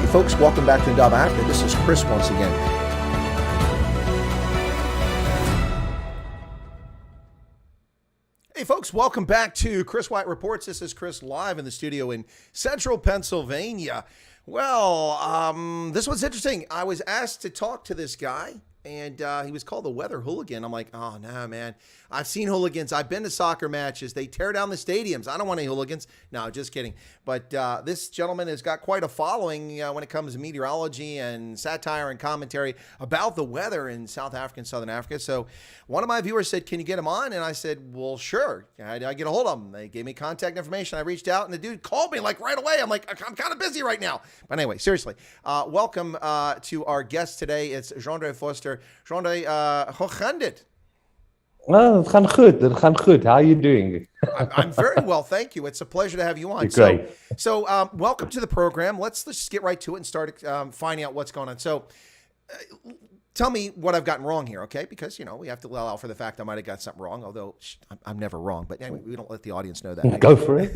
folks, welcome back to Indaba Africa. This is Chris once again. Hey folks, welcome back to Chris Wyatt Reports. This is Chris live in the studio in central Pennsylvania. Well, this was interesting. I was asked to talk to this guy, and he was called the Weather Hooligan. I'm like, oh, no, man. I've seen hooligans. I've been to soccer matches. They tear down the stadiums. I don't want any hooligans. No, just kidding. But this gentleman has got quite a following when it comes to meteorology and satire and commentary about the weather in South Africa and Southern Africa. So one of my viewers said, can you get him on? And I said, well, sure. How did I get a hold of him? They gave me contact information. I reached out, and the dude called me like right away. I'm like, I'm kind of busy right now. But anyway, seriously, welcome to our guest today. It's Jean-Andre Foster. Jean-Andre, hoe gaan dit? Well, het gaat goed. Het gaat goed. How are you doing? I'm very well, thank you. It's a pleasure to have you on. You're great. So welcome to the program. Let's just get right to it and start finding out what's going on. So tell me what I've gotten wrong here, okay? Because, you know, we have to allow for the fact I might have got something wrong, although I'm never wrong. But anyway, we don't let the audience know that. Go for it.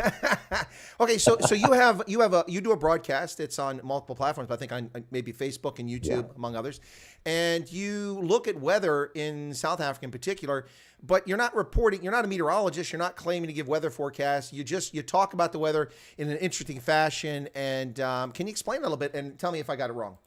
Okay, so you do a broadcast. It's on multiple platforms, but I think on maybe Facebook and YouTube, among others. And you look at weather in South Africa in particular, but you're not reporting. You're not a meteorologist. You're not claiming to give weather forecasts. You talk about the weather in an interesting fashion. And can you explain a little bit and tell me if I got it wrong?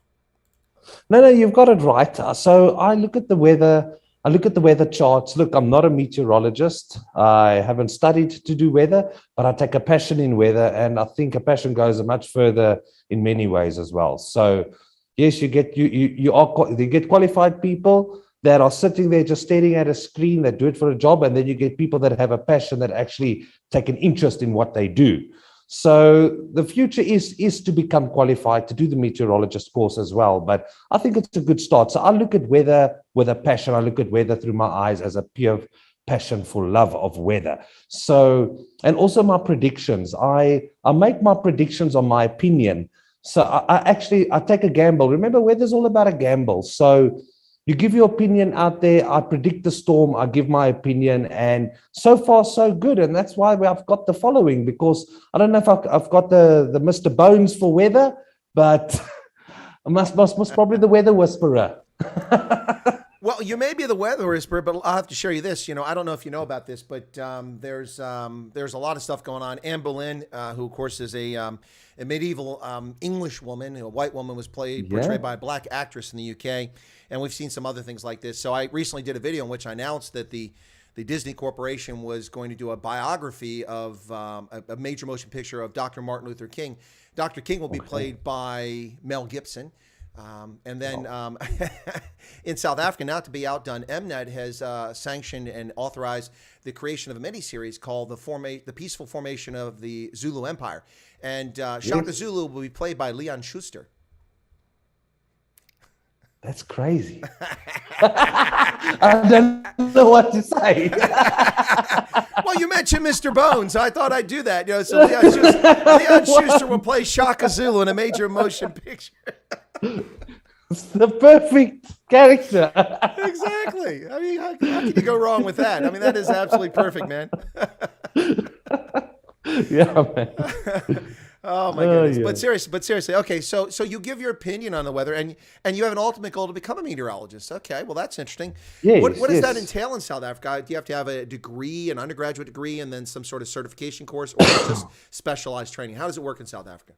No, you've got it right. So I look at the weather. I look at the weather charts. Look, I'm not a meteorologist. I haven't studied to do weather, but I take a passion in weather, and I think a passion goes much further in many ways as well. So yes, you get qualified people that are sitting there just staring at a screen that do it for a job, and then you get people that have a passion that actually take an interest in what they do. So the future is to become qualified to do the meteorologist course as well. But I think it's a good start. So I look at weather with a passion. I look at weather through my eyes as a pure passion for love of weather. So, and also my predictions. I make my predictions on my opinion. So I take a gamble. Remember, weather's all about a gamble. So you give your opinion out there. I predict the storm. I give my opinion, and so far so good. And that's why I've got the following, because I don't know if I've got the Mr. Bones for weather, but I must probably the weather whisperer. Well, you may be the weather whisperer, but I'll have to share you this. You know, I don't know if you know about this, but there's a lot of stuff going on. Anne Boleyn, who of course is a medieval English woman, a white woman, was portrayed by a black actress in the UK, and we've seen some other things like this. So I recently did a video in which I announced that the Disney Corporation was going to do a biography of a major motion picture of Dr. Martin Luther King. Dr. King will be played by Mel Gibson. And then in South Africa, not to be outdone, Mnet has sanctioned and authorized the creation of a miniseries called The Peaceful Formation of the Zulu Empire. And Shaka Zulu will be played by Leon Schuster. That's crazy. I don't know what to say. Well, you mentioned Mr. Bones. So I thought I'd do that. You know, so Leon Schuster will play Shaka Zulu in a major motion picture. It's the perfect character. Exactly. I mean, how can you go wrong with that? I mean, that is absolutely perfect, man. Yeah, man. Oh my goodness! Yeah. But seriously, okay. So you give your opinion on the weather, and you have an ultimate goal to become a meteorologist. Okay, well that's interesting. Yes, what does that entail in South Africa? Do you have to have a degree, an undergraduate degree, and then some sort of certification course, or just specialized training? How does it work in South Africa?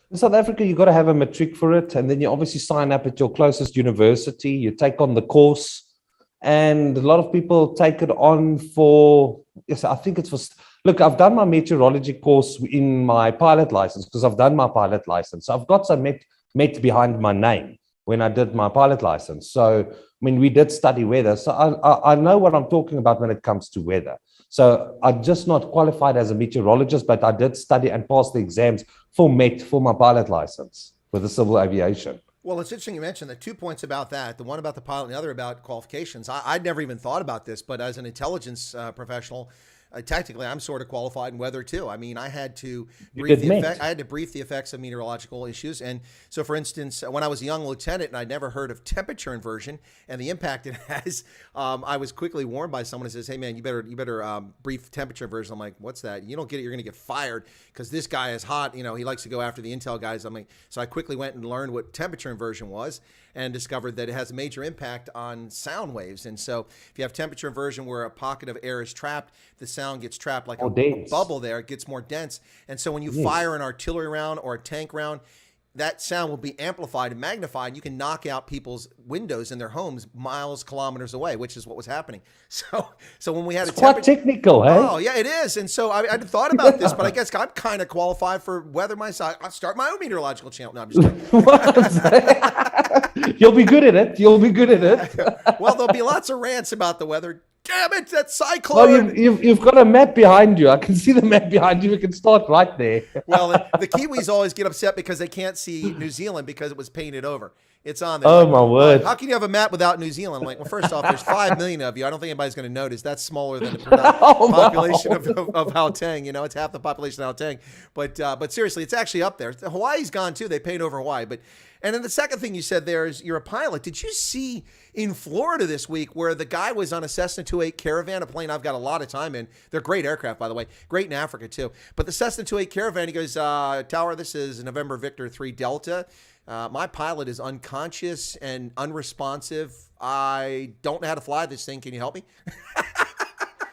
In South Africa, you got to have a matric for it, and then you obviously sign up at your closest university. You take on the course, and a lot of people take it on for. Yes, I think it's for. Look, I've done my meteorology course in my pilot license because I've done my pilot license. So I've got some met behind my name when I did my pilot license. So, I mean, we did study weather. So I know what I'm talking about when it comes to weather. So I'm just not qualified as a meteorologist, but I did study and pass the exams for my pilot license with the civil aviation. Well, it's interesting you mentioned the 2 points about that, the one about the pilot and the other about qualifications. I'd never even thought about this, but as an intelligence professional, technically, I'm sort of qualified in weather too. I mean, I had to brief the effects of meteorological issues. And so, for instance, when I was a young lieutenant and I'd never heard of temperature inversion and the impact it has, I was quickly warned by someone who says, "Hey, man, you better brief temperature inversion." I'm like, "What's that? You don't get it, you're going to get fired because this guy is hot. You know, he likes to go after the intel guys." I'm like, so I quickly went and learned what temperature inversion was and discovered that it has a major impact on sound waves. And so if you have temperature inversion where a pocket of air is trapped, the sound gets trapped like a bubble there. It gets more dense. And so when you fire an artillery round or a tank round, that sound will be amplified and magnified. You can knock out people's windows in their homes miles, kilometers away, which is what was happening. So when we had it's quite technical, hey? Oh, yeah, it is. And so I hadn't thought about this, but I guess I'm kind of qualified for weather myself. I'll start my own meteorological channel. No, I'm just kidding. You'll be good at it. You'll be good at it. Well, there'll be lots of rants about the weather. Damn it, that cyclone. Well, you've got a map behind you. I can see the map behind you. We can start right there. Well, the Kiwis always get upset because they can't see New Zealand because it was painted over. It's on there. Oh, my word. How can you have a map without New Zealand? I'm like, well, first off, there's 5 million of you. I don't think anybody's going to notice. That's smaller than the population of Gauteng. You know, it's half the population of Gauteng. But seriously, it's actually up there. Hawaii's gone, too. They paint over Hawaii. And then the second thing you said there is you're a pilot. Did you see in Florida this week where the guy was on a Cessna 208 Caravan, a plane I've got a lot of time in? They're great aircraft, by the way. Great in Africa, too. But the Cessna 208 Caravan, he goes, Tower, this is November Victor 3 Delta. My pilot is unconscious and unresponsive. I don't know how to fly this thing. Can you help me?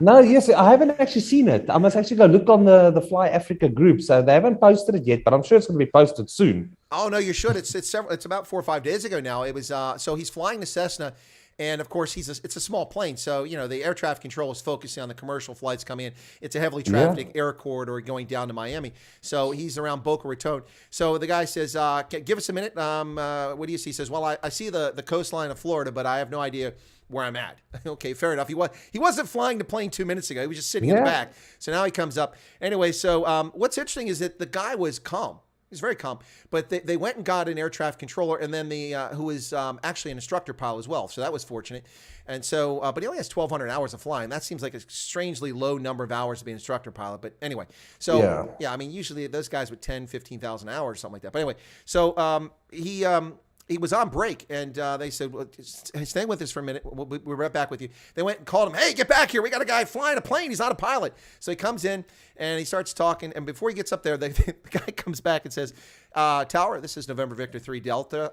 No, yes, I haven't actually seen it. I must actually go look on the Fly Africa group. So they haven't posted it yet, but I'm sure it's going to be posted soon. Oh no, you should. It's about 4 or 5 days ago now. It was so he's flying the Cessna, and of course it's a small plane. So you know the air traffic control is focusing on the commercial flights coming in. It's a heavily trafficked air corridor going down to Miami. So he's around Boca Raton. So the guy says, "Give us a minute. What do you see?" He says, "Well, I see the coastline of Florida, but I have no idea where I'm at." Okay, fair enough. He wasn't flying the plane 2 minutes ago. He was just sitting in the back. So now he comes up. Anyway, so what's interesting is that the guy was calm. He's very calm. But they went and got an air traffic controller, and then who was actually an instructor pilot as well. So that was fortunate. And so, but he only has 1,200 hours of flying. That seems like a strangely low number of hours to be an instructor pilot. But anyway, so yeah, I mean, usually those guys with 10, 15,000 hours, something like that. But anyway, so he was on break, and they said, well, stay with us for a minute. We'll be right back with you. They went and called him. Hey, get back here. We got a guy flying a plane. He's not a pilot. So he comes in, and he starts talking. And before he gets up there, the guy comes back and says, Tower, this is November Victor 3 Delta.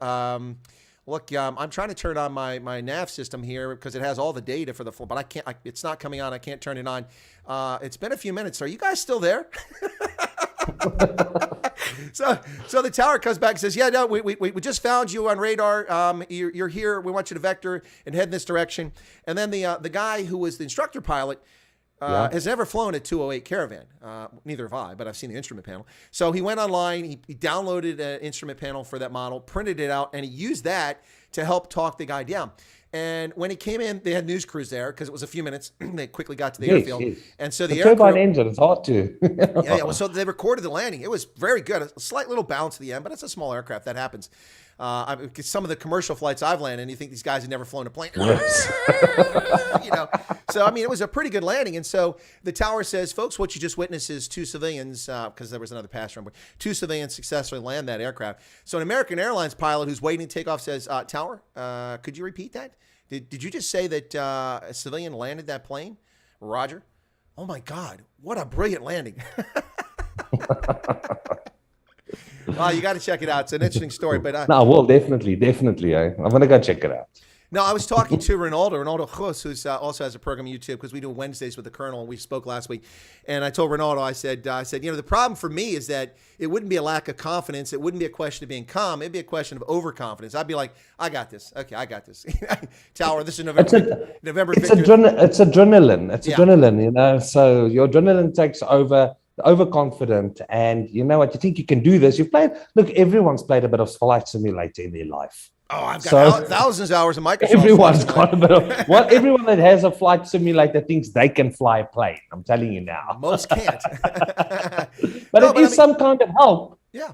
Look, I'm trying to turn on my nav system here because it has all the data for the full, but I can't. It's not coming on. I can't turn it on. It's been a few minutes. Are you guys still there? So the tower comes back and says, "Yeah, no, we just found you on radar. You're here. We want you to vector and head in this direction." And then the guy who was the instructor pilot has never flown a 208 Caravan. Neither have I, but I've seen the instrument panel. So he went online. He downloaded an instrument panel for that model, printed it out, and he used that to help talk the guy down. And when he came in, they had news crews there because it was a few minutes. They quickly got to the airfield. Yes. And so the turbine engine, it's hard to. yeah. Well, so they recorded the landing. It was very good. A slight little bounce at the end, but it's a small aircraft. That happens. Some of the commercial flights I've landed, and you think these guys had never flown a plane. Yes. You know. So, I mean, it was a pretty good landing. And so the tower says, folks, what you just witnessed is two civilians, because there was another passenger on board, two civilians successfully land that aircraft. So an American Airlines pilot who's waiting to take off says, Tower, could you repeat that? Did you just say that a civilian landed that plane? Roger. Oh, my God. What a brilliant landing. Well, you got to check it out. It's an interesting story. But no, well, definitely. I'm going to go check it out. No, I was talking to Ronaldo Jus, who's also has a program on YouTube because we do Wednesdays with the Colonel, and we spoke last week. And I told Ronaldo, I said, the problem for me is that it wouldn't be a lack of confidence. It wouldn't be a question of being calm. It'd be a question of overconfidence. I'd be like, I got this. Okay, I got this. Tower, this is November. It's adrenaline. It's adrenaline, you know. So your adrenaline takes over. Overconfident, and you know what? You think you can do this. Everyone's played a bit of flight simulator in their life. Oh, I've got thousands of hours of Microsoft. Everyone's got a bit of everyone that has a flight simulator thinks they can fly a plane. I'm telling you now. Most can't. But some kind of help. Yeah.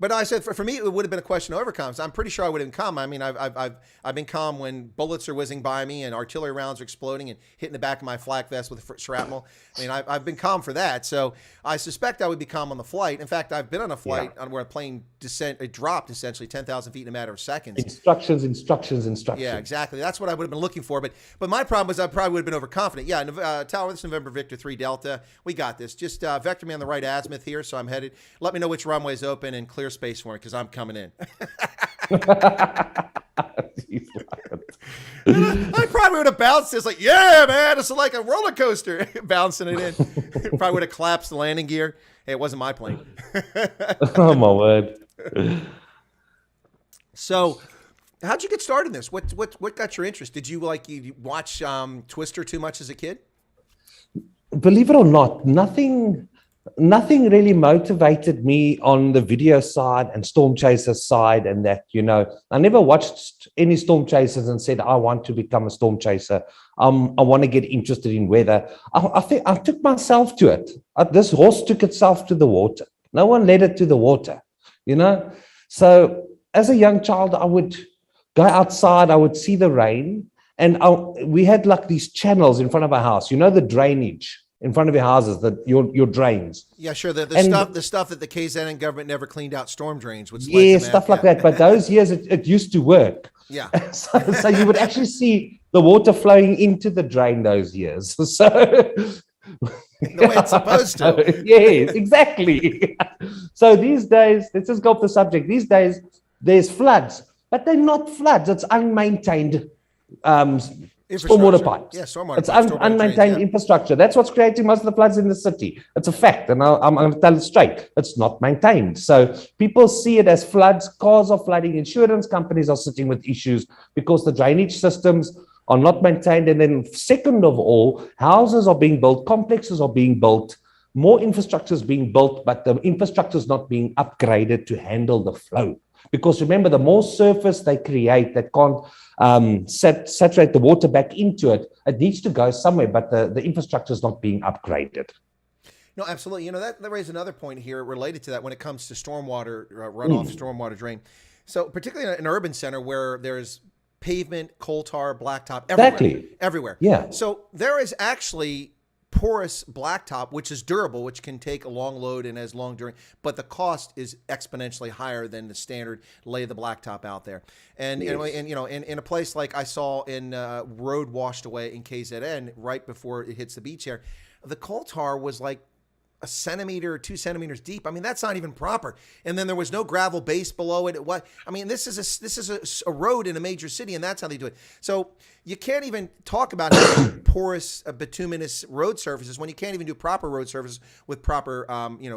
But I said for me, it would have been a question to overcome. So I'm pretty sure I would have been calm. I mean, I've been calm when bullets are whizzing by me and artillery rounds are exploding and hitting the back of my flak vest with shrapnel. I mean, I've been calm for that. So I suspect I would be calm on the flight. In fact, I've been on a flight where a plane it dropped essentially 10,000 feet in a matter of seconds. Instructions. Yeah, exactly. That's what I would have been looking for. But my problem was I probably would have been overconfident. Yeah, Talon, this is November Victor 3 Delta. We got this. Just vector me on the right azimuth here, so I'm headed. Let me know which runway's open and clear space for me because I'm coming in. I probably would have bounced this like, yeah, man, it's like a roller coaster, bouncing it in. Probably would have collapsed the landing gear. Hey, it wasn't my plane. Oh, my word. So how'd you get started in this? What got your interest? Did you watch Twister too much as a kid? Believe it or not, nothing really motivated me on the video side and Storm Chasers side, and that, I never watched any Storm Chasers and said, I want to become a Storm Chaser. I want to get interested in weather. I think I took myself to it. This horse took itself to the water. No one led it to the water, So as a young child, I would go outside, I would see the rain, and we had like these channels in front of our house, the drainage in front of your houses, your drains. Yeah, sure. The stuff that the KZN government never cleaned out, storm drains. Stuff like that. But those years, it used to work. Yeah. So you would actually see the water flowing into the drain those years. So the way it's supposed to. Yes, exactly. So these days, let's just go off the subject. These days, there's floods, but they're not floods. It's unmaintained stormwater pipes. Yeah, stormwater. It's unmaintained infrastructure. That's what's creating most of the floods in the city. It's a fact, and I'm going to tell it straight. It's not maintained. So people see it as floods. Cars are flooding. Insurance companies are sitting with issues because the drainage systems are not maintained. And then second of all, houses are being built, complexes are being built, more infrastructure is being built, but the infrastructure is not being upgraded to handle the flow. Because remember, the more surface they create that can't saturate the water back into it, it needs to go somewhere, but the infrastructure is not being upgraded. No, absolutely. That raises another point here related to that when it comes to stormwater runoff, stormwater drain. So particularly in an urban center where there's pavement, coal tar, blacktop, everywhere. Yeah. So there is actually porous blacktop, which is durable, which can take a long load and has long during, but the cost is exponentially higher than the standard lay the blacktop out there. And in a place like I saw in road washed away in KZN right before it hits the beach here, the coal tar was like a centimeter or 2 centimeters deep. I mean, that's not even proper. And then there was no gravel base below it. This is a road in a major city, and that's how they do it. So you can't even talk about porous, bituminous road surfaces when you can't even do proper road surfaces with proper,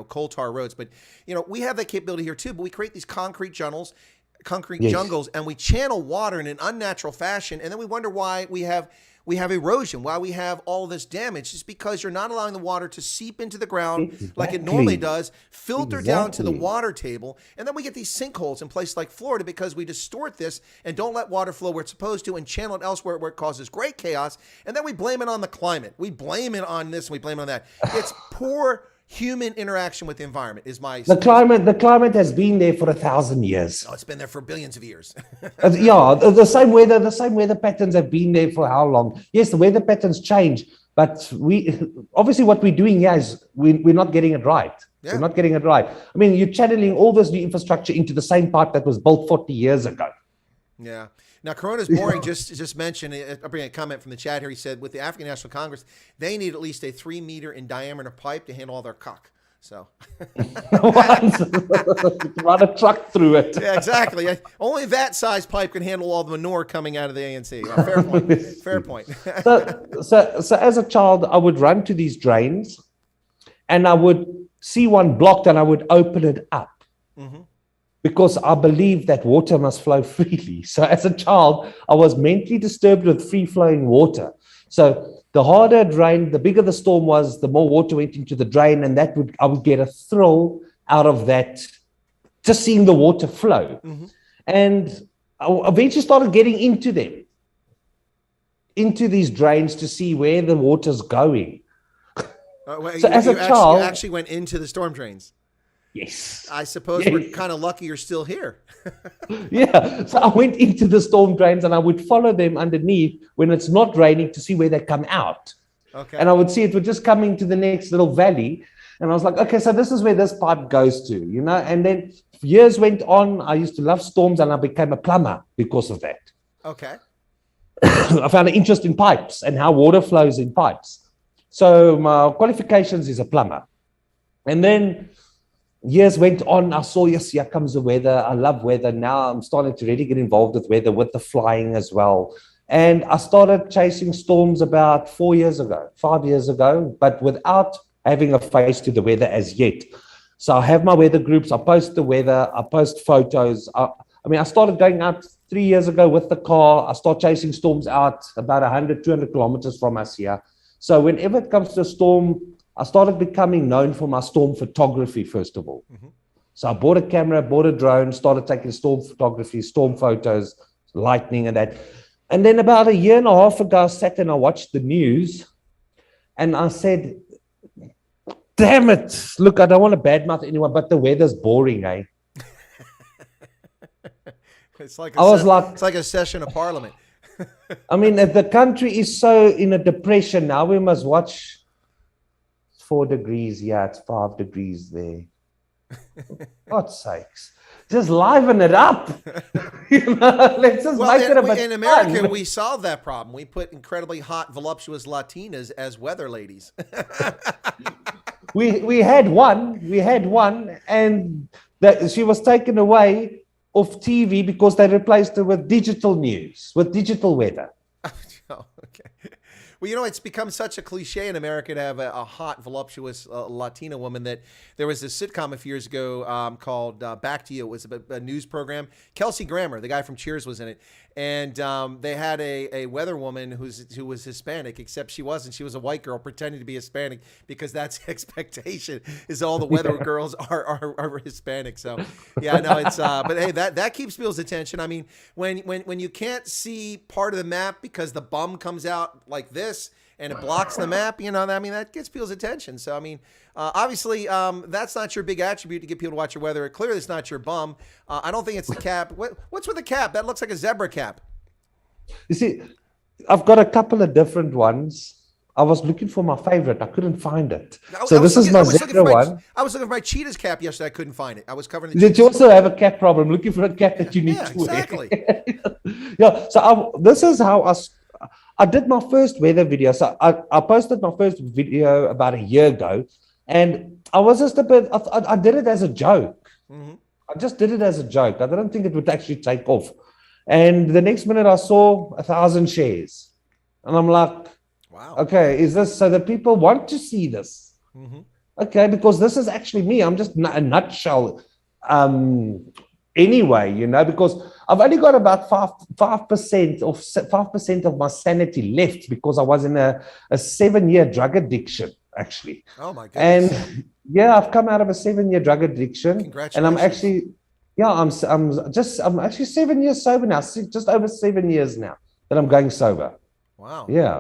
coal tar roads. But we have that capability here too. But we create these concrete jungles, and we channel water in an unnatural fashion, and then we wonder why we have erosion, why we have all this damage. It's because you're not allowing the water to seep into the ground like it normally does, filter down to the water table, and then we get these sinkholes in places like Florida because we distort this and don't let water flow where it's supposed to and channel it elsewhere where it causes great chaos, and then we blame it on the climate. We blame it on this and we blame it on that. It's poor human interaction with the environment is my... The climate has been there for 1,000 years. Oh, it's been there for billions of years. Yeah, the same weather patterns have been there for how long? Yes, the weather patterns change, but obviously what we're doing here is we're not getting it right. Yeah. We're not getting it right. I mean, you're channeling all this new infrastructure into the same pipe that was built 40 years ago. Yeah. Now, Corona's Boring just mentioned, I'll bring a comment from the chat here. He said, with the African National Congress, they need at least a 3 meter in diameter pipe to handle all their cock. So run a truck through it. Yeah, exactly. Only that size pipe can handle all the manure coming out of the ANC. Well, fair point. Fair point. So as a child, I would run to these drains and I would see one blocked and I would open it up. Mm-hmm. Because I believe that water must flow freely. So as a child, I was mentally disturbed with free-flowing water. So the harder it rained, the bigger the storm was, the more water went into the drain, and I would get a thrill out of that, just seeing the water flow. Mm-hmm. And I eventually started getting into them, into these drains to see where the water's going. So as a child... You actually went into the storm drains? Yes. I suppose Yes. we're kind of lucky you're still here. Yeah. So I went into the storm drains and I would follow them underneath when it's not raining to see where they come out. Okay. And I would see it would just coming to the next little valley. And I was like, okay, so this is where this pipe goes to, you know? And then years went on. I used to love storms and I became a plumber because of that. Okay. I found an interest in pipes and how water flows in pipes. So my qualifications is a plumber. And then years went on. I saw, yes, here comes the weather. I love weather. Now I'm starting to really get involved with weather, with the flying as well. And I started chasing storms about 5 years ago, but without having a face to the weather as yet. So I have my weather groups. I post the weather. I post photos. I started going out 3 years ago with the car. I start chasing storms out about 100, 200 kilometers from us here. So whenever it comes to a storm, I started becoming known for my storm photography, first of all. Mm-hmm. So I bought a camera, bought a drone, started taking storm photography, storm photos, lightning and that. And then about 1.5 years ago, I sat and I watched the news and I said, damn it, look, I don't want to badmouth anyone, but the weather's boring, eh? It's like a session of parliament. I mean, if the country is so in a depression now, we must watch 4 degrees. Yeah, it's 5 degrees there. God's sakes. Just liven it up. Let's just make it a bit in America, fun. we solved that problem. We put incredibly hot, voluptuous Latinas as weather ladies. we had one, and she was taken away off TV because they replaced her with digital news, with digital weather. Oh, okay. Well, it's become such a cliche in America to have a hot, voluptuous Latina woman that there was this sitcom a few years ago called Back to You. It was a news program. Kelsey Grammer, the guy from Cheers, was in it. And they had a weather woman who was Hispanic, except she wasn't. She was a white girl pretending to be Hispanic because that's the expectation is all the weather girls are Hispanic. So, yeah, no, it's but hey, that keeps people's attention. I mean, when you can't see part of the map because the bum comes out like this and it blocks the map, that gets people's attention. So, I mean, obviously, that's not your big attribute to get people to watch your weather. Clearly, it's not your bum. I don't think it's the cap. What's with the cap? That looks like a zebra cap. You see, I've got a couple of different ones. I was looking for my favorite. I couldn't find it. This is my zebra one. I was looking for my cheetah's cap yesterday. I couldn't find it. I was covering the Did you also have a cap problem? Looking for a cap that you need to exactly. wear. Yeah, so this is how I did my first weather video. So I posted my first video about 1 year ago, and I was just a bit, I did it as a joke. Mm-hmm. I just did it as a joke. I didn't think it would actually take off. And the next minute I saw 1,000 shares. And I'm like, wow, okay, is this so that people want to see this? Mm-hmm. Okay, because this is actually me. I'm just a nutshell. Anyway, because I've only got about 5% of my sanity left because I was in a 7-year drug addiction, actually. Oh my goodness. And yeah, I've come out of a 7-year drug addiction. Congratulations. And I'm actually, I'm actually 7 years sober now, just over 7 years now that I'm going sober. Wow. Yeah.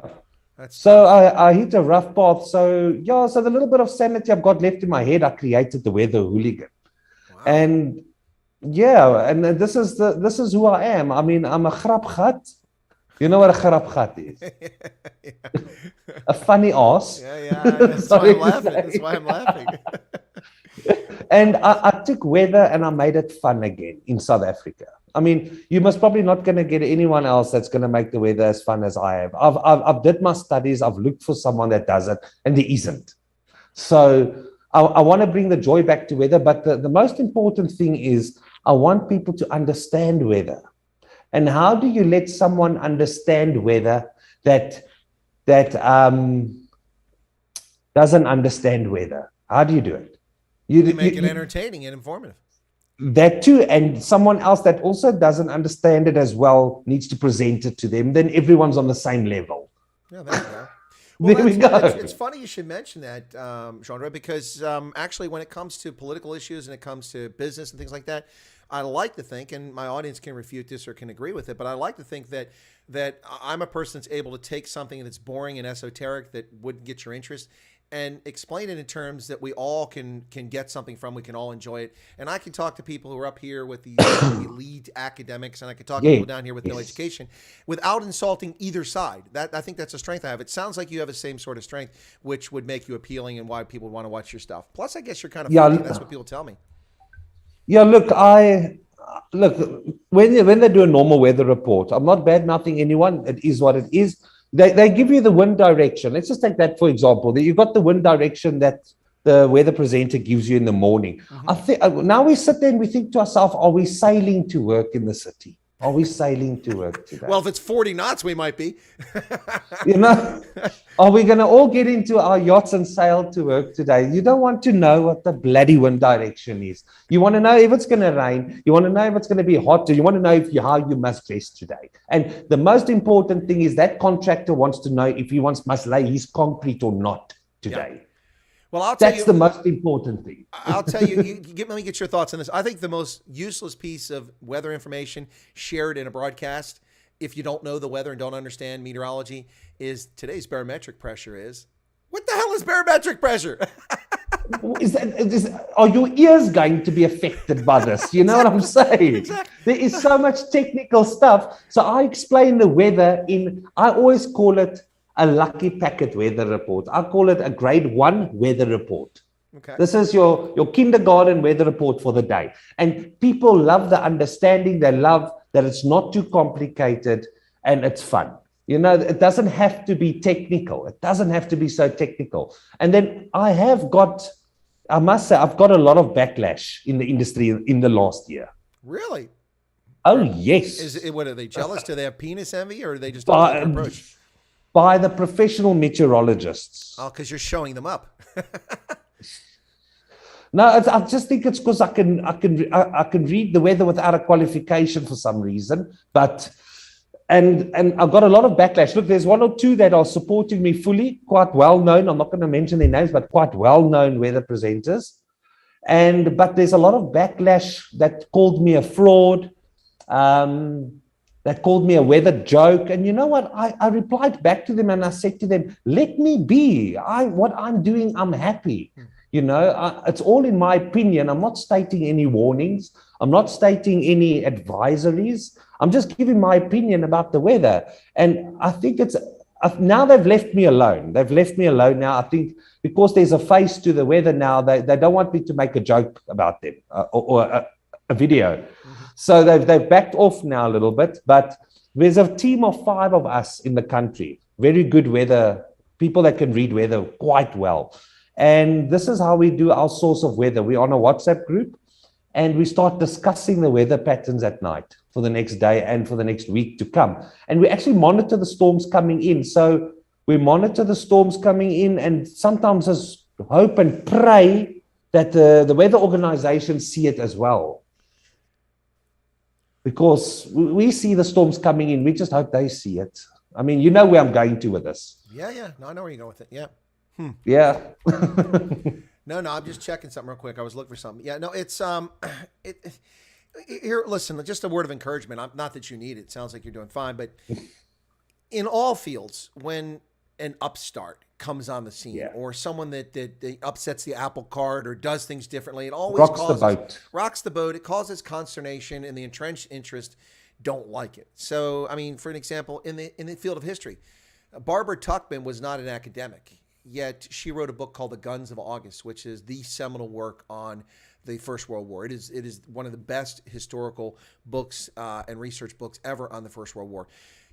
So I hit a rough path. So the little bit of sanity I've got left in my head, I created the Weather Hooligan. Wow. And yeah, and this is who I am. I mean, I'm a grapgat. You know what a grapgat is? Yeah. A funny ass. Yeah. That's why I'm laughing. And I took weather and I made it fun again in South Africa. I mean, you must probably not going to get anyone else that's going to make the weather as fun as I have. I've did my studies. I've looked for someone that does it, and there isn't. So I want to bring the joy back to weather. But the most important thing is I want people to understand weather. And how do you let someone understand weather that doesn't understand weather? How do you do it? You make it entertaining and informative. That too, and someone else that also doesn't understand it as well needs to present it to them. Then everyone's on the same level. Yeah, there you go. Well, there we go. It's funny you should mention that, Chandra, because actually when it comes to political issues and it comes to business and things like that, I like to think, and my audience can refute this or can agree with it, but I like to think that I'm a person that's able to take something that's boring and esoteric that wouldn't get your interest and explain it in terms that we all can get something from. We can all enjoy it. And I can talk to people who are up here with the elite academics, and I can talk to people down here with no education without insulting either side. I think that's a strength I have. It sounds like you have the same sort of strength, which would make you appealing and why people want to watch your stuff. Plus, I guess you're kind of funny. That's what people tell me. Yeah, look, when they do a normal weather report, I'm not bad-mouthing anyone. It is what it is. They give you the wind direction. Let's just take that for example. You've got the wind direction that the weather presenter gives you in the morning. I think now we sit there and we think to ourselves, are we sailing to work in the city? Are we sailing to work today? Well, if it's 40 knots, we might be. Are we going to all get into our yachts and sail to work today? You don't want to know what the bloody wind direction is. You want to know if it's going to rain. You want to know if it's going to be hot. You want to know how you must dress today. And the most important thing is that contractor wants to know if he must lay his concrete or not today. Yeah. Well, I'll tell you, that's the most important thing. I'll tell you, let me get your thoughts on this. I think the most useless piece of weather information shared in a broadcast, if you don't know the weather and don't understand meteorology, is today's barometric pressure is. What the hell is barometric pressure? Are your ears going to be affected by this? You know what I'm saying? Exactly. There is so much technical stuff. So I explain the weather I always call it a lucky packet weather report. I call it a grade 1 weather report. Okay. This is your kindergarten weather report for the day. And people love the understanding. They love that it's not too complicated and it's fun. You know, it doesn't have to be technical. It doesn't have to be so technical. And then I must say, I've got a lot of backlash in the industry in the last year. Really? Oh, yes. What are they jealous? Do they have penis envy, or are they just don't like your approach? By the professional meteorologists. Oh, because you're showing them up. No, I just think it's because I can read the weather without a qualification for some reason. And I've got a lot of backlash. Look, there's one or two that are supporting me fully, quite well known. I'm not going to mention their names, but quite well known weather presenters. But there's a lot of backlash that called me a fraud. That called me a weather joke. And you know what? I replied back to them and I said to them, let me be. What I'm doing, I'm happy. You know, it's all in my opinion. I'm not stating any warnings. I'm not stating any advisories. I'm just giving my opinion about the weather. And I think now they've left me alone. They've left me alone now. I think because there's a face to the weather now, they don't want me to make a joke about them or a video. So they've backed off now a little bit, but there's a team of 5 of us in the country, very good weather, people that can read weather quite well. And this is how we do our source of weather. We're on a WhatsApp group and we start discussing the weather patterns at night for the next day and for the next week to come. And we actually monitor the storms coming in. So we monitor the storms coming in and sometimes just hope and pray that the weather organizations see it as well. Because we see the storms coming in. We just hope they see it. I mean, you know where I'm going to with this. Yeah. No, I know where you're going with it. Yeah. Yeah. No, I'm just checking something real quick. I was looking for something. Yeah, no, it's here, listen, just a word of encouragement. Not that you need it. It sounds like you're doing fine, but in all fields, when an upstart comes on the scene, or someone that upsets the apple cart or does things differently, it always rocks the boat. It causes consternation, and the entrenched interest don't like it. So, I mean, for an example, in the field of history, Barbara Tuchman was not an academic, yet she wrote a book called The Guns of August, which is the seminal work on the First World War. It is one of the best historical books and research books ever on the First World War.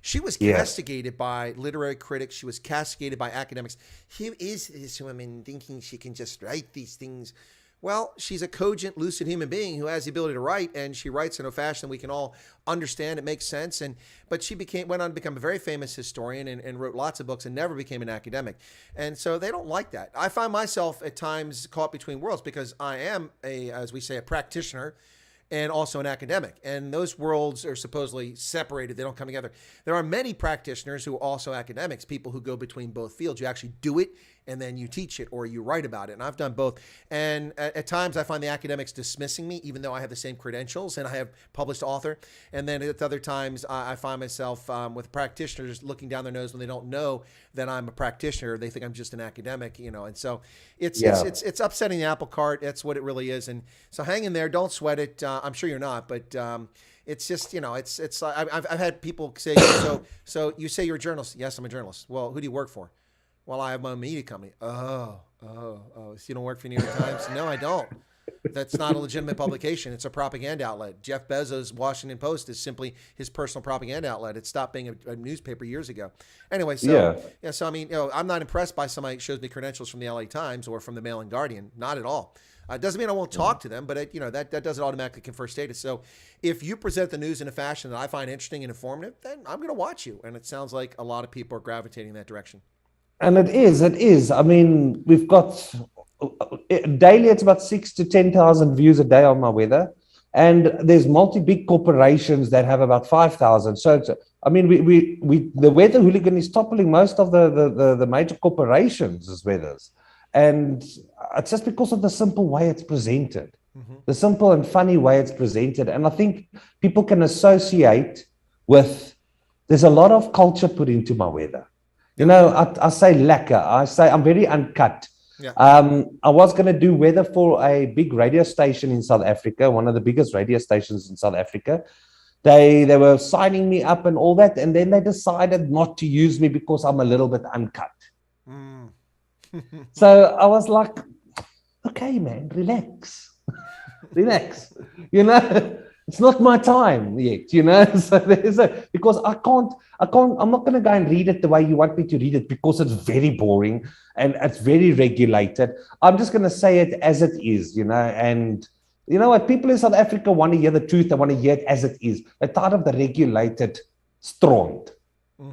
She was castigated by literary critics. She was castigated by academics. Who is this woman thinking she can just write these things? Well, she's a cogent, lucid human being who has the ability to write, and she writes in a fashion we can all understand. It makes sense. But she went on to become a very famous historian and wrote lots of books and never became an academic. And so they don't like that. I find myself at times caught between worlds because I am as we say, a practitioner and also an academic. And those worlds are supposedly separated. They don't come together. There are many practitioners who are also academics, people who go between both fields. You actually do it and then you teach it or you write about it. And I've done both. And at times I find the academics dismissing me, even though I have the same credentials and I have published author. And then at other times I find myself with practitioners looking down their nose when they don't know that I'm a practitioner. They think I'm just an academic, and so it's upsetting the apple cart. That's what it really is. And so hang in there. Don't sweat it. I'm sure you're not, but it's just, I've had people say, so you say you're a journalist. Yes, I'm a journalist. Well, who do you work for? Well, I have my own media company. Oh. So you don't work for New York Times? No, I don't. That's not a legitimate publication. It's a propaganda outlet. Jeff Bezos' Washington Post is simply his personal propaganda outlet. It stopped being a newspaper years ago. Anyway, so I mean, I'm not impressed by somebody who shows me credentials from the LA Times or from the Mail and Guardian. Not at all. Doesn't mean I won't talk to them, but that doesn't automatically confer status. So if you present the news in a fashion that I find interesting and informative, then I'm going to watch you. And it sounds like a lot of people are gravitating in that direction. And it is. I mean, we've got daily, it's about 6,000 to 10,000 views a day on my weather. And there's big corporations that have about 5,000. So, I mean, the Weather Hooligan is toppling most of the major corporations' weathers. And it's just because of the simple way it's presented, the simple and funny way it's presented. And I think people can associate with, there's a lot of culture put into my weather. I say lacquer. I say I'm very uncut. Yeah. I was going to do weather for a big radio station in South Africa, one of the biggest radio stations in South Africa. They were signing me up and all that, and then they decided not to use me because I'm a little bit uncut. So I was like, okay, man, relax. Relax. It's not my time yet, So because I'm not going to go and read it the way you want me to read it because it's very boring and it's very regulated. I'm just going to say it as it is, and you know what? People in South Africa want to hear the truth. They want to hear it as it is. They're tired of the regulated strong.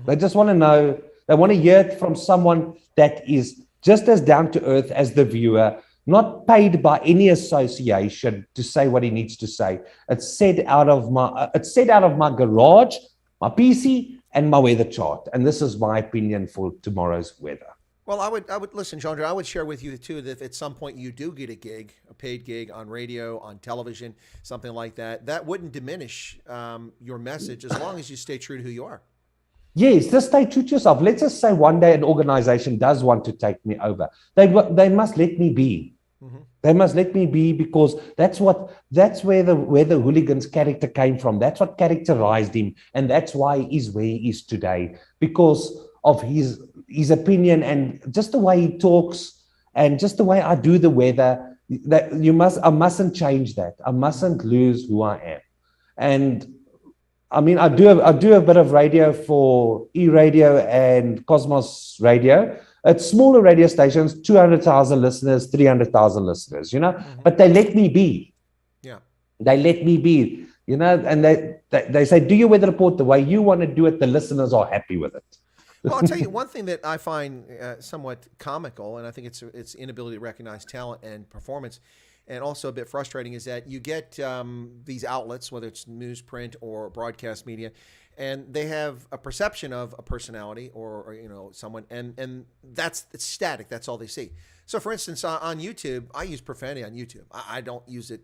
They just want to know, they want to hear it from someone that is just as down to earth as the viewer, not paid by any association to say what he needs to say. It's said out of my garage, my PC, and my weather chart. And this is my opinion for tomorrow's weather. Well, I would listen, Chandra. I would share with you too that if at some point you do get a paid gig on radio, on television, something like that, that wouldn't diminish your message as long as you stay true to who you are. Yes, just stay true to yourself. Let's just say one day an organization does want to take me over. They must let me be. They must let me be, because that's where the Hooligan's character came from. That's what characterized him, and that's why he is where he is today, because of his opinion and just the way he talks and just the way I do the weather. I mustn't change that. I mustn't lose who I am. And I mean, I do a bit of radio for E-Radio and Cosmos Radio. It's smaller radio stations, 200,000 listeners, 300,000 listeners, but they let me be. Yeah. They let me be, and they say, do your weather report the way you want to do it. The listeners are happy with it. Well, I'll tell you one thing that I find somewhat comical, and I think it's inability to recognize talent and performance, and also a bit frustrating, is that you get these outlets, whether it's newsprint or broadcast media, and they have a perception of a personality or someone, and it's static. That's all they see. So, for instance, on YouTube, I use profanity on YouTube. I don't use it,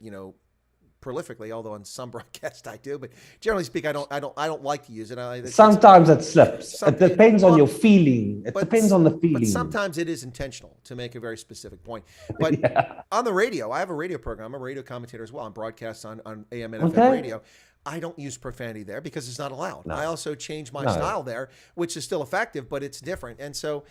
prolifically, although on some broadcasts I do, but generally speaking, I don't like to use it. Sometimes it slips. It depends on your feeling. It depends on the feeling. But sometimes it is intentional to make a very specific point. But on the radio, I have a radio program. I'm a radio commentator as well. I'm broadcast on AM and FM radio. I don't use profanity there because it's not allowed. No. I also change my style there, which is still effective, but it's different. And so,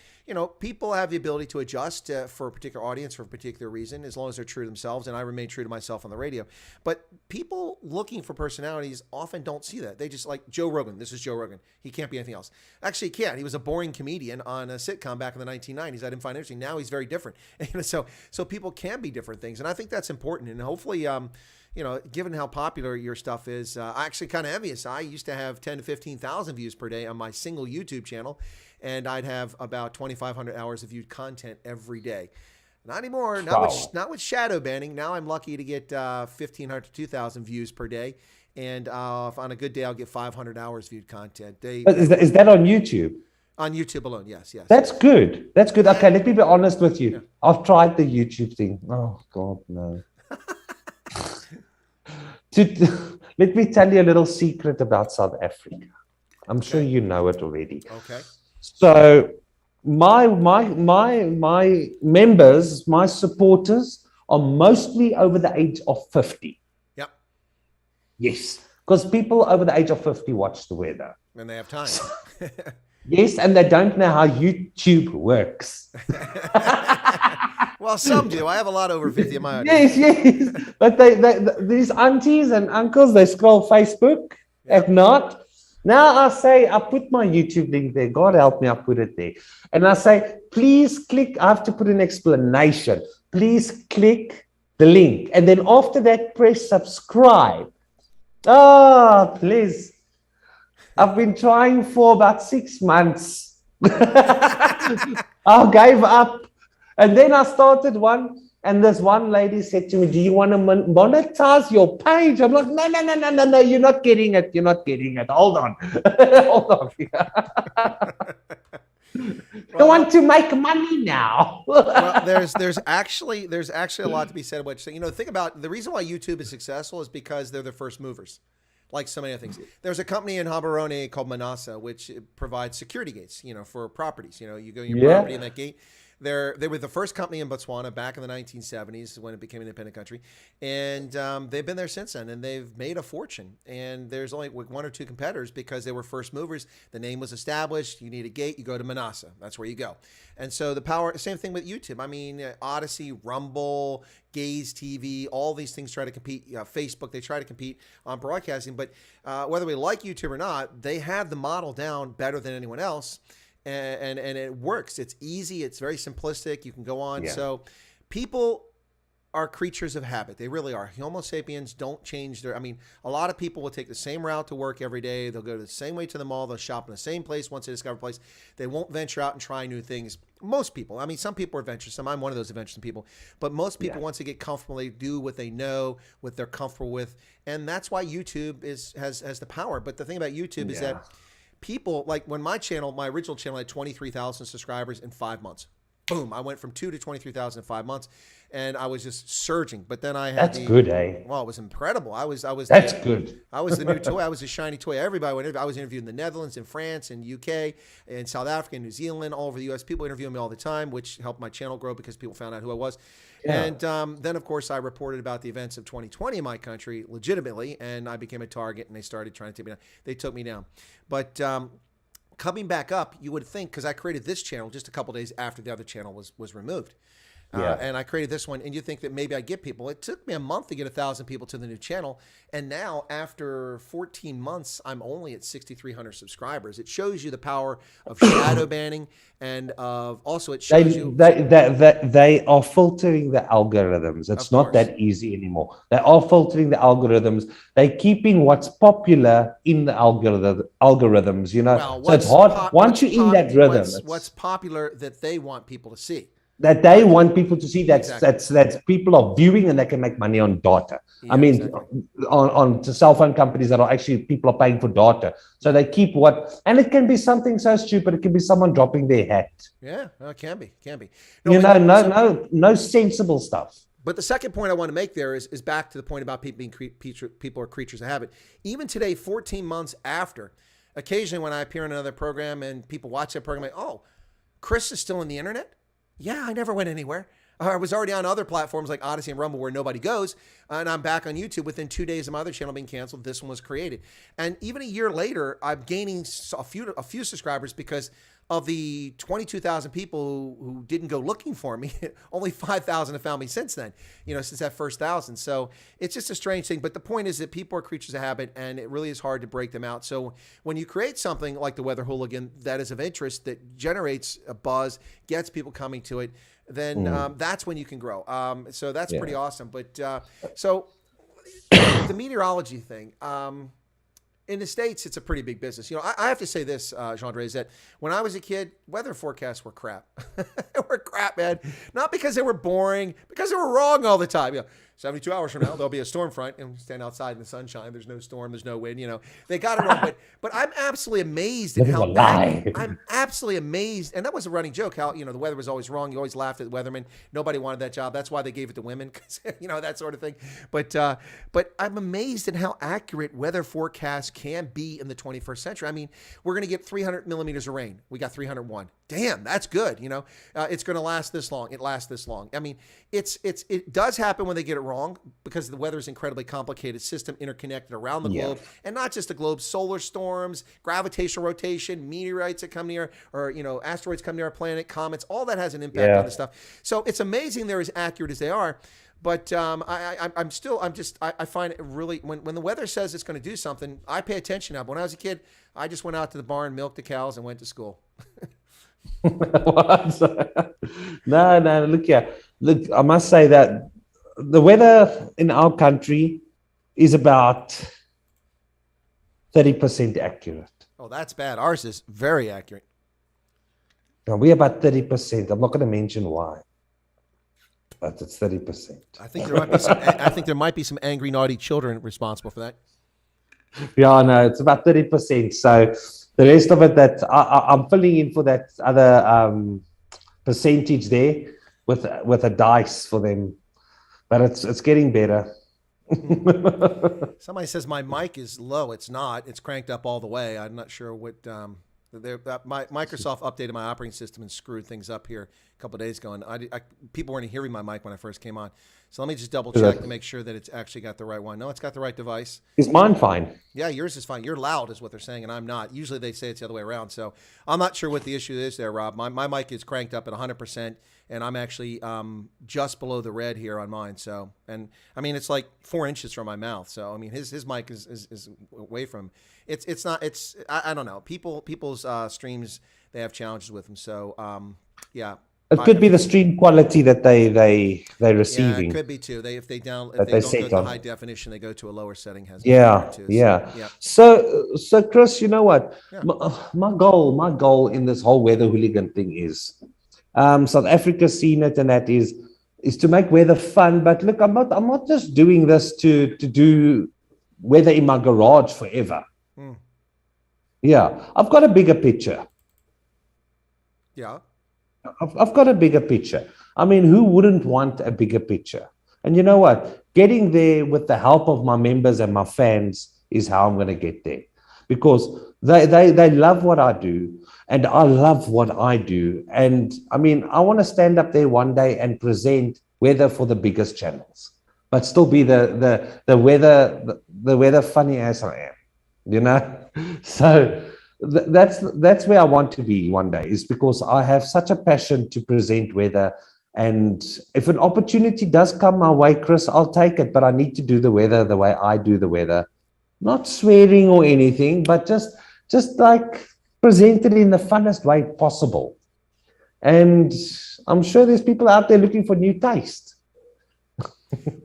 people have the ability to adjust for a particular audience for a particular reason, as long as they're true to themselves. And I remain true to myself on the radio. But people looking for personalities often don't see that. They just like Joe Rogan. This is Joe Rogan. He can't be anything else. Actually, he can't. He was a boring comedian on a sitcom back in the 1990s. I didn't find it interesting. Now he's very different. So people can be different things. And I think that's important. And hopefully, given how popular your stuff is, I'm actually kind of envious. I used to have 10 to 15,000 views per day on my single YouTube channel, and I'd have about 2,500 hours of viewed content every day. Not anymore. Not with shadow banning. Now I'm lucky to get 1,500 to 2,000 views per day, and on a good day I'll get 500 hours viewed content. Is that on YouTube? On YouTube alone, yes. That's good. That's good. Okay, let me be honest with you. Yeah. I've tried the YouTube thing. Oh, God, no. Let me tell you a little secret about South Africa. I'm sure you know it already. Okay. So my members, my supporters are mostly over the age of 50. Yep. Yes, because people over the age of 50 watch the weather. And they have time. Yes, and they don't know how YouTube works. Well, some do. I have a lot over 50 in my audience. Yes. But these aunties and uncles, they scroll Facebook at night. Now I put my YouTube link there. God help me, I put it there. And I say, please click. I have to put an explanation. Please click the link. And then after that, press subscribe. Oh, please. I've been trying for about 6 months. I gave up. And then I started one. And this one lady said to me, do you want to monetize your page? I'm like, no, you're not getting it. You're not getting it. Hold on. Hold on. I want to make money now. Well, there's actually a lot to be said about, think about the reason why YouTube is successful is because they're the first movers. Like so many other things. There's a company in Gaborone called Manasa, which provides security gates, for properties. You go in your property in that gate. They were the first company in Botswana back in the 1970s when it became an independent country. And they've been there since then, and they've made a fortune. And there's only one or two competitors because they were first movers. The name was established. You need a gate, you go to Manasa. That's where you go. And so the power, same thing with YouTube. I mean, Odyssey, Rumble, Gaze TV, all these things try to compete. Facebook, they try to compete on broadcasting. But whether we like YouTube or not, they have the model down better than anyone else. And it works. It's easy. It's very simplistic. You can go on. Yeah. So people are creatures of habit. They really are. Homo sapiens don't change a lot of people will take the same route to work every day. They'll go the same way to the mall. They'll shop in the same place once they discover a place. They won't venture out and try new things. Most people. Some people are venturesome. I'm one of those adventuresome people. But most people, once they get comfortable, they do what they know, what they're comfortable with. And that's why YouTube has the power. But the thing about YouTube is that people, like when my original channel had 23,000 subscribers in 5 months. Boom. I went from 2 to 23,000 in 5 months, and I was just surging. But then I had good, eh? Well, it was incredible. That's good. I was the new toy. I was the shiny toy. Everybody went. I was interviewed in the Netherlands, in France, in UK, in South Africa, in New Zealand, all over the US. People interviewing me all the time, which helped my channel grow because people found out who I was. Yeah. And then, of course, I reported about the events of 2020 in my country legitimately, and I became a target, and they started trying to take me down. They took me down. But coming back up, you would think, because I created this channel just a couple days after the other channel was removed. And I created this one, and you think that maybe I'd get people. It took me a month to get 1,000 people to the new channel, and now after 14 months, I'm only at 6,300 subscribers. It shows you the power of shadow banning, and also it shows they are filtering the algorithms. It's not that easy anymore. They are filtering the algorithms. They're keeping what's popular in the algorithms. So it's hard once you're in that rhythm. What's popular that they want people to see. That they want people to see that's people are viewing and they can make money on data. Yeah, on cell phone companies that are actually people are paying for data. So they keep and it can be something so stupid. It can be someone dropping their hat. Yeah, it can be. No sensible stuff. But the second point I want to make there is back to the point about people are creatures of habit. Even today, 14 months after, occasionally when I appear in another program and people watch that program, Chris is still on the internet? Yeah, I never went anywhere. I was already on other platforms like Odyssey and Rumble where nobody goes, and I'm back on YouTube within 2 days of my other channel being canceled. This one was created. And even a year later, I'm gaining a few subscribers because of the 22,000 people who didn't go looking for me. Only 5,000 have found me since then, since that first 1,000. So it's just a strange thing. But the point is that people are creatures of habit, and it really is hard to break them out. So when you create something like the Weather Hooligan that is of interest, that generates a buzz, gets people coming to it, then that's when you can grow. So that's pretty awesome. But so the meteorology thing, in the States, it's a pretty big business. I have to say this, Jean-Andre, is that when I was a kid, weather forecasts were crap. They were crap, man. Not because they were boring, because they were wrong all the time. 72 hours from now, there'll be a storm front, and we stand outside in the sunshine. There's no storm, there's no wind. They got it wrong. But I'm absolutely amazed at how I'm absolutely amazed. And that was a running joke. How the weather was always wrong. You always laughed at the weathermen. Nobody wanted that job. That's why they gave it to women, because that sort of thing. But I'm amazed at how accurate weather forecasts can be in the 21st century. I mean, we're going to get 300 millimeters of rain. We got 301. Damn, that's good. It's going to last this long. It lasts this long. I mean, it does happen when they get it wrong, because the weather is incredibly complicated system, interconnected around the globe, and not just the globe. Solar storms, gravitational rotation, meteorites that come near, or asteroids come near our planet, comets. All that has an impact on the stuff. So it's amazing they're as accurate as they are. But I find it really, when the weather says it's going to do something, I pay attention now. But when I was a kid, I just went out to the barn, milked the cows, and went to school. No, look here. Look, I must say that the weather in our country is about 30% accurate. Oh, that's bad. Ours is very accurate. Now, we're about 30%. I'm not going to mention why, but it's 30%. I think there might be some angry, naughty children responsible for that. Yeah, no, it's about 30%. So the rest of it, that I'm filling in for that other percentage there with a dice for them, but it's getting better. Somebody says my mic is low. It's not. It's cranked up all the way. I'm not sure what. Microsoft updated my operating system and screwed things up here a couple of days ago, and people weren't hearing my mic when I first came on. So let me just double check to make sure that it's actually got the right one. No, it's got the right device. Is mine fine? Yeah, yours is fine. You're loud is what they're saying, and I'm not. Usually they say it's the other way around. So I'm not sure what the issue is there, Rob. My mic is cranked up at 100%, and I'm actually just below the red here on mine. So, and I mean, it's like 4 inches from my mouth. So, I mean, his mic is away from. It's not. It's I don't know. People's streams, they have challenges with them. So, yeah. It could be the stream quality that they're receiving. Yeah, it could be too. If they don't go to high definition, they go to a lower setting. Yeah. So Chris, you know what? Yeah. My goal in this whole Weather Hooligan thing is, South Africa's seen it, and that is to make weather fun. But look, I'm not just doing this to do weather in my garage forever. Yeah, I've got a bigger picture. Yeah. I've got a bigger picture. I mean, who wouldn't want a bigger picture? And you know what? Getting there with the help of my members and my fans is how I'm going to get there, because they love what I do, and I love what I do. And I mean, I want to stand up there one day and present weather for the biggest channels, but still be the weather funny as I am, So that's where I want to be one day, is because I have such a passion to present weather. And if an opportunity does come my way, Chris, I'll take it. But I need to do the weather the way I do the weather, not swearing or anything, but just like present it in the funnest way possible. And I'm sure there's people out there looking for new taste.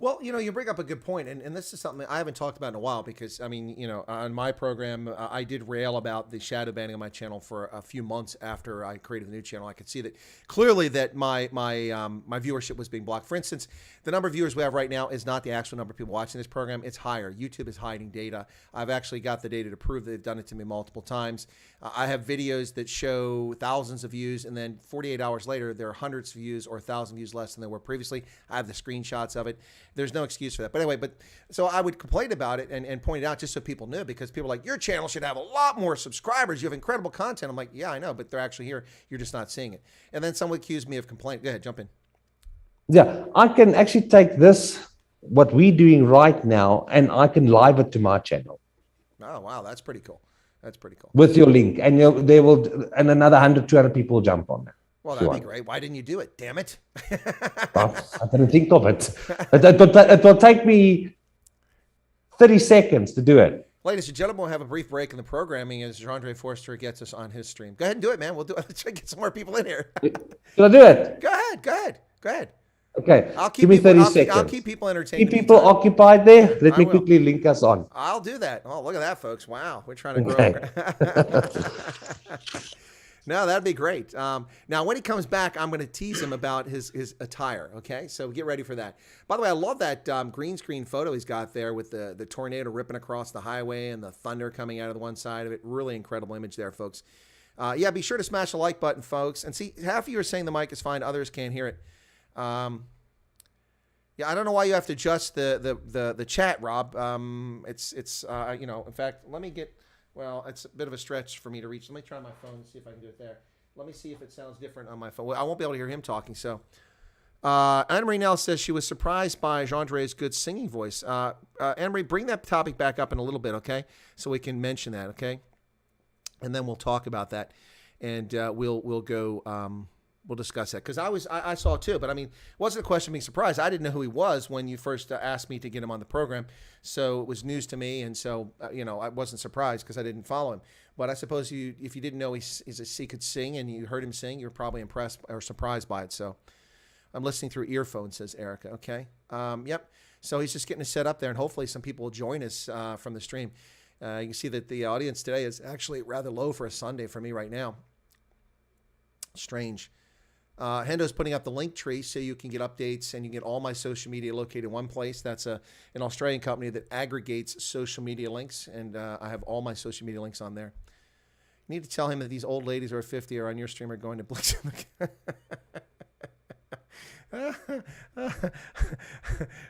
Well, you bring up a good point, and this is something I haven't talked about in a while, because, I mean, on my program, I did rail about the shadow banning on my channel for a few months after I created the new channel. I could see that clearly that my viewership was being blocked. For instance, the number of viewers we have right now is not the actual number of people watching this program. It's higher. YouTube is hiding data. I've actually got the data to prove that they've done it to me multiple times. I have videos that show thousands of views, and then 48 hours later, there are hundreds of views or 1,000 views less than there were previously. I have the screenshots of it. There's no excuse for that. But anyway, so I would complain about it and point it out just so people knew, because people are like, your channel should have a lot more subscribers. You have incredible content. I'm like, yeah, I know, but they're actually here. You're just not seeing it. And then someone accused me of complaining. Go ahead, jump in. Yeah, I can actually take this, what we're doing right now, and I can live it to my channel. Oh, wow. That's pretty cool. That's pretty cool. With your link, and and another 100, 200 people will jump on there. Well, that'd be great. Why didn't you do it? Damn it. I didn't think of it. It will take me 30 seconds to do it. Ladies and gentlemen, we'll have a brief break in the programming as Andre Forster gets us on his stream. Go ahead and do it, man. We'll do it. Let's try to get some more people in here. Can I do it? Go ahead. Okay. Give me 30 seconds. I'll keep people entertained. Keep people occupied there. Let me quickly link us on. I'll do that. Oh, look at that, folks. Wow. We're trying to grow. No, that'd be great. Now, when he comes back, I'm going to tease him about his attire. Okay, so get ready for that. By the way, I love that green screen photo he's got there with the tornado ripping across the highway and the thunder coming out of the one side of it. Really incredible image there, folks. Yeah, be sure to smash the like button, folks. And see, half of you are saying the mic is fine, others can't hear it. Yeah, I don't know why you have to adjust the chat, Rob. It's you know, in fact, let me get. Well, it's a bit of a stretch for me to reach. Let me try my phone and see if I can do it there. Let me see if it sounds different on my phone. Well, I won't be able to hear him talking. So, Anne-Marie Nell says she was surprised by Jean-Andre's good singing voice. Anne-Marie, bring that topic back up in a little bit, okay? So we can mention that, okay? And then we'll talk about that, and we'll go. We'll discuss that because I saw it too, but I mean, it wasn't a question of being surprised. I didn't know who he was when you first asked me to get him on the program, so it was news to me, and so you know, I wasn't surprised because I didn't follow him. But I suppose if you didn't know he could sing and you heard him sing, you're probably impressed or surprised by it. So I'm listening through earphones, says Erica. Okay, yep. So he's just getting us set up there, and hopefully some people will join us from the stream. You can see that the audience today is actually rather low for a Sunday for me right now. Strange. Hendo's putting up the link tree so you can get updates and you get all my social media located in one place. That's an Australian company that aggregates social media links, and I have all my social media links on there. You need to tell him that these old ladies who are 50 are on your stream are going to blitz him again.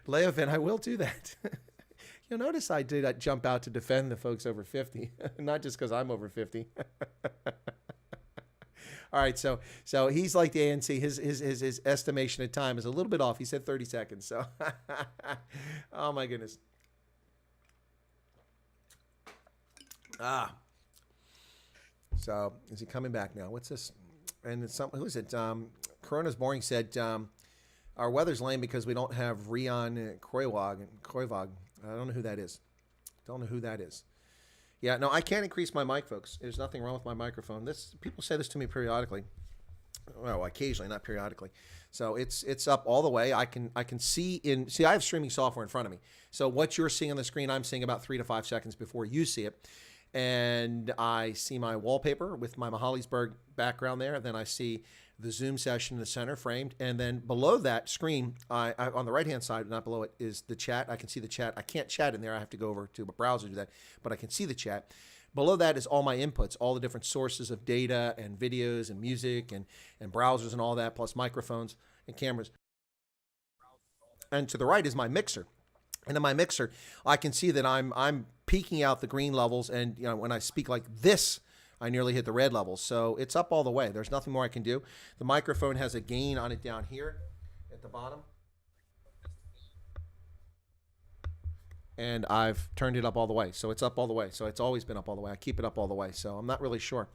Leovin, I will do that. You'll notice I did jump out to defend the folks over 50, not just because I'm over 50. All right, so he's like the ANC. His estimation of time is a little bit off. He said 30 seconds. So, oh my goodness. So is he coming back now? What's this? And it's who is it? Corona's Boring said our weather's lame because we don't have Rion Kroivog. I don't know who that is. Don't know who that is. Yeah, no, I can't increase my mic, folks. There's nothing wrong with my microphone. People say this to me periodically. Well, occasionally, not periodically. So it's up all the way. I can see I have streaming software in front of me. So what you're seeing on the screen, I'm seeing about 3 to 5 seconds before you see it. And I see my wallpaper with my Mahalisburg background there. Then I see the Zoom session in the center framed. And then below that screen, I on the right-hand side, not below it, is the chat. I can see the chat. I can't chat in there. I have to go over to a browser to do that. But I can see the chat. Below that is all my inputs, all the different sources of data and videos and music and browsers and all that, plus microphones and cameras. And to the right is my mixer. And in my mixer, I can see that I'm peaking out the green levels. And you know, when I speak like this, I nearly hit the red levels. So it's up all the way. There's nothing more I can do. The microphone has a gain on it down here at the bottom. And I've turned it up all the way. So it's up all the way. So it's always been up all the way. I keep it up all the way. So I'm not really sure.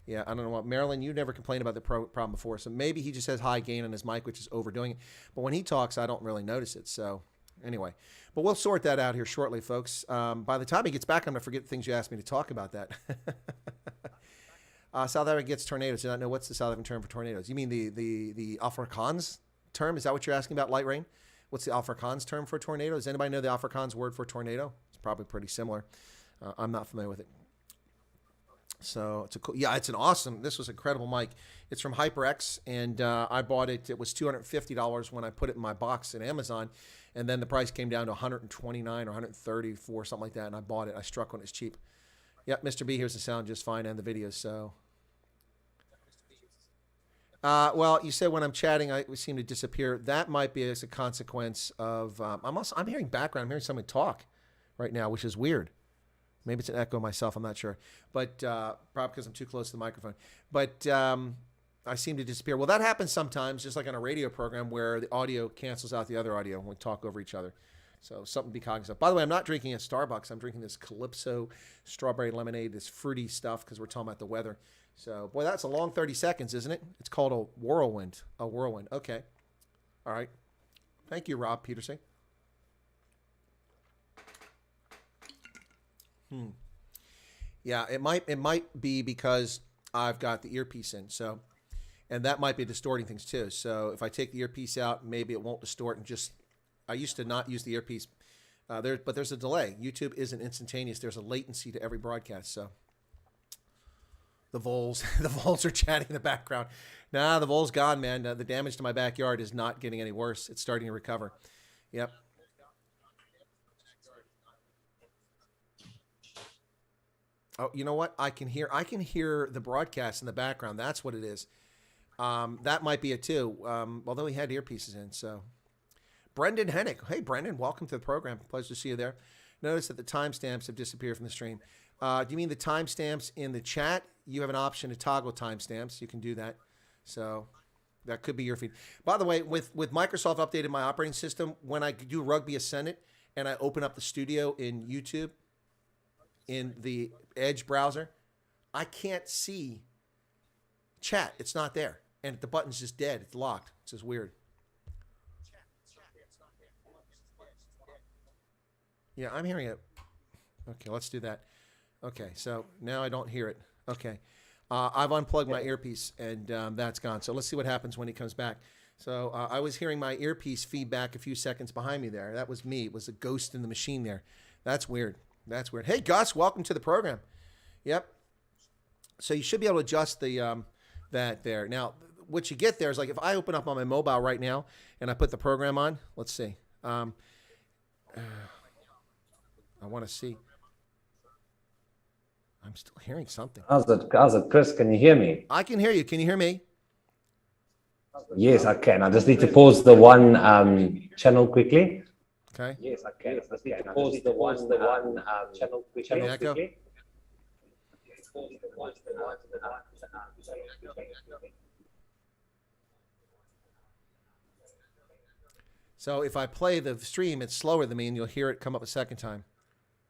Yeah, I don't know what. Marilyn, you never complained about the problem before. So maybe he just has high gain on his mic, which is overdoing it. But when he talks, I don't really notice it. So anyway, but we'll sort that out here shortly, folks. By the time he gets back, I'm going to forget the things you asked me to talk about that. South Africa gets tornadoes. Do not know what's the South African term for tornadoes. You mean the Afrikaans term? Is that what you're asking about, light rain? What's the Afrikaans term for tornado? Does anybody know the Afrikaans word for tornado? It's probably pretty similar. I'm not familiar with it. So it's it's an awesome. This was an incredible mic. It's from HyperX, and I bought it. It was $250 when I put it in my box at Amazon, and then the price came down to $129 or $134, something like that. And I bought it. I struck when it's cheap. Yep, Mr. B hears the sound just fine and the video. So, well, you said when I'm chatting, I seem to disappear. That might be as a consequence of I'm hearing background. I'm hearing someone talk right now, which is weird. Maybe it's an echo myself. I'm not sure. But probably because I'm too close to the microphone. But I seem to disappear. Well, that happens sometimes, just like on a radio program where the audio cancels out the other audio when we talk over each other. So something to be cognizant of. By the way, I'm not drinking a Starbucks. I'm drinking this Calypso strawberry lemonade, this fruity stuff, because we're talking about the weather. So, boy, that's a long 30 seconds, isn't it? It's called a whirlwind. A whirlwind. Okay. All right. Thank you, Rob Peterson. Yeah, it might be because I've got the earpiece in. So, and that might be distorting things too. So if I take the earpiece out, maybe it won't distort and just. I used to not use the earpiece, but there's a delay. YouTube isn't instantaneous. There's a latency to every broadcast. So The voles, the voles are chatting in the background. Nah, the vole's gone, man. The damage to my backyard is not getting any worse. It's starting to recover. Yep. Oh, you know what? I can hear the broadcast in the background. That's what it is. That might be it too. Although he had earpieces in. So, Brendan Hennick. Hey, Brendan, welcome to the program. Pleasure to see you there. Notice that the timestamps have disappeared from the stream. Do you mean the timestamps in the chat? You have an option to toggle timestamps. You can do that. So that could be your feed. By the way, with Microsoft updated my operating system, when I do Rugby Ascendant and I open up the studio in YouTube, in the Edge browser, I can't see chat. It's not there. And the button's just dead. It's locked. It's just weird. Yeah, I'm hearing it. Okay, let's do that. Okay, so now I don't hear it. Okay. I've unplugged my earpiece, and that's gone. So let's see what happens when he comes back. So I was hearing my earpiece feedback a few seconds behind me there. That was me. It was a ghost in the machine there. That's weird. That's weird. Hey, Gus, welcome to the program. Yep. So you should be able to adjust the that there. Now, what you get there is like if I open up on my mobile right now and I put the program on, let's see. I want to see. I'm still hearing something. How's it, Chris? Can you hear me? I can hear you. Can you hear me? Yes, I can. I just need to pause the one channel quickly. Okay. Yes, I can. I just need to pause the one channel quickly. So if I play the stream, it's slower than me, and you'll hear it come up a second time.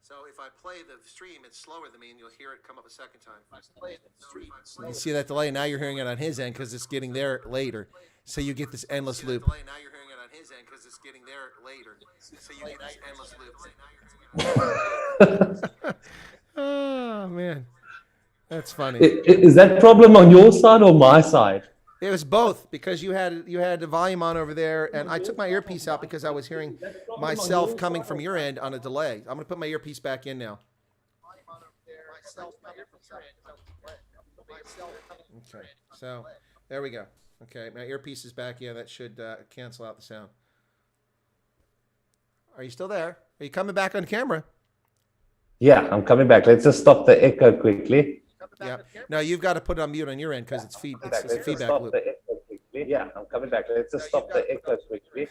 So if I play the stream, it's slower than me, and you'll hear it come up a second time. You see that delay? Now you're hearing it on his end because it's getting there later. So you get this endless loop. Now you're hearing it on his end because it's getting there later. So you get this endless loop. Oh man, that's funny. Is that problem on your side or my side? It was both because you had the volume on over there, and I took my earpiece out because I was hearing myself coming from your end on a delay. I'm going to put my earpiece back in now. Okay, so there we go. Okay, my earpiece is back. Yeah, that should cancel out the sound. Are you still there? Are you coming back on camera? Yeah, I'm coming back. Let's just stop the echo quickly. Yeah. No, you've got to put it on mute on your end because it's feedback loop. Yeah, I'm coming back. Let's just stop the echo quickly.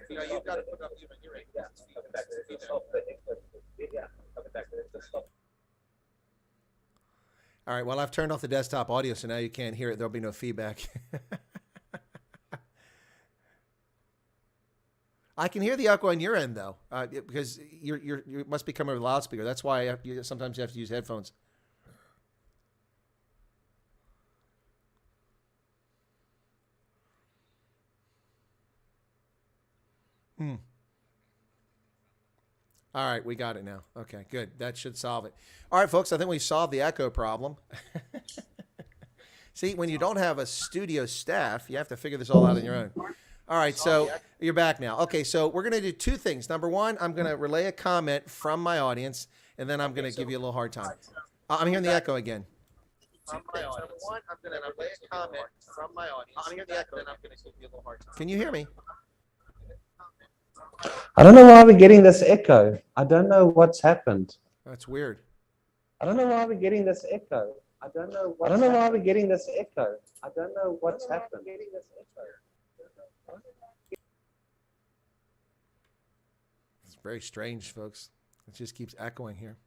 No, you've got to put it on mute on your end. All right. Well, I've turned off the desktop audio, so now you can't hear it. There'll be no feedback. I can hear the echo on your end though, because you must be coming over the loudspeaker. That's why sometimes you have to use headphones. All right, we got it now. Okay, good. That should solve it. All right, folks, I think we solved the echo problem. See, when you don't have a studio staff, you have to figure this all out on your own. All right, so you're back now. Okay, so we're going to do two things. Number one, I'm going to relay a comment from my audience, and then I'm going to give you a little hard time. I'm hearing the echo again. Number one, I'm going to relay a comment from my audience. I'm hearing the echo, and I'm going to give you a little hard time. Can you hear me? I don't know why we're getting this echo. I don't know what's happened. That's weird. I don't know why we're getting this echo. I don't know why we're getting this echo. I don't know what's happened. It's very strange, folks. It just keeps echoing here.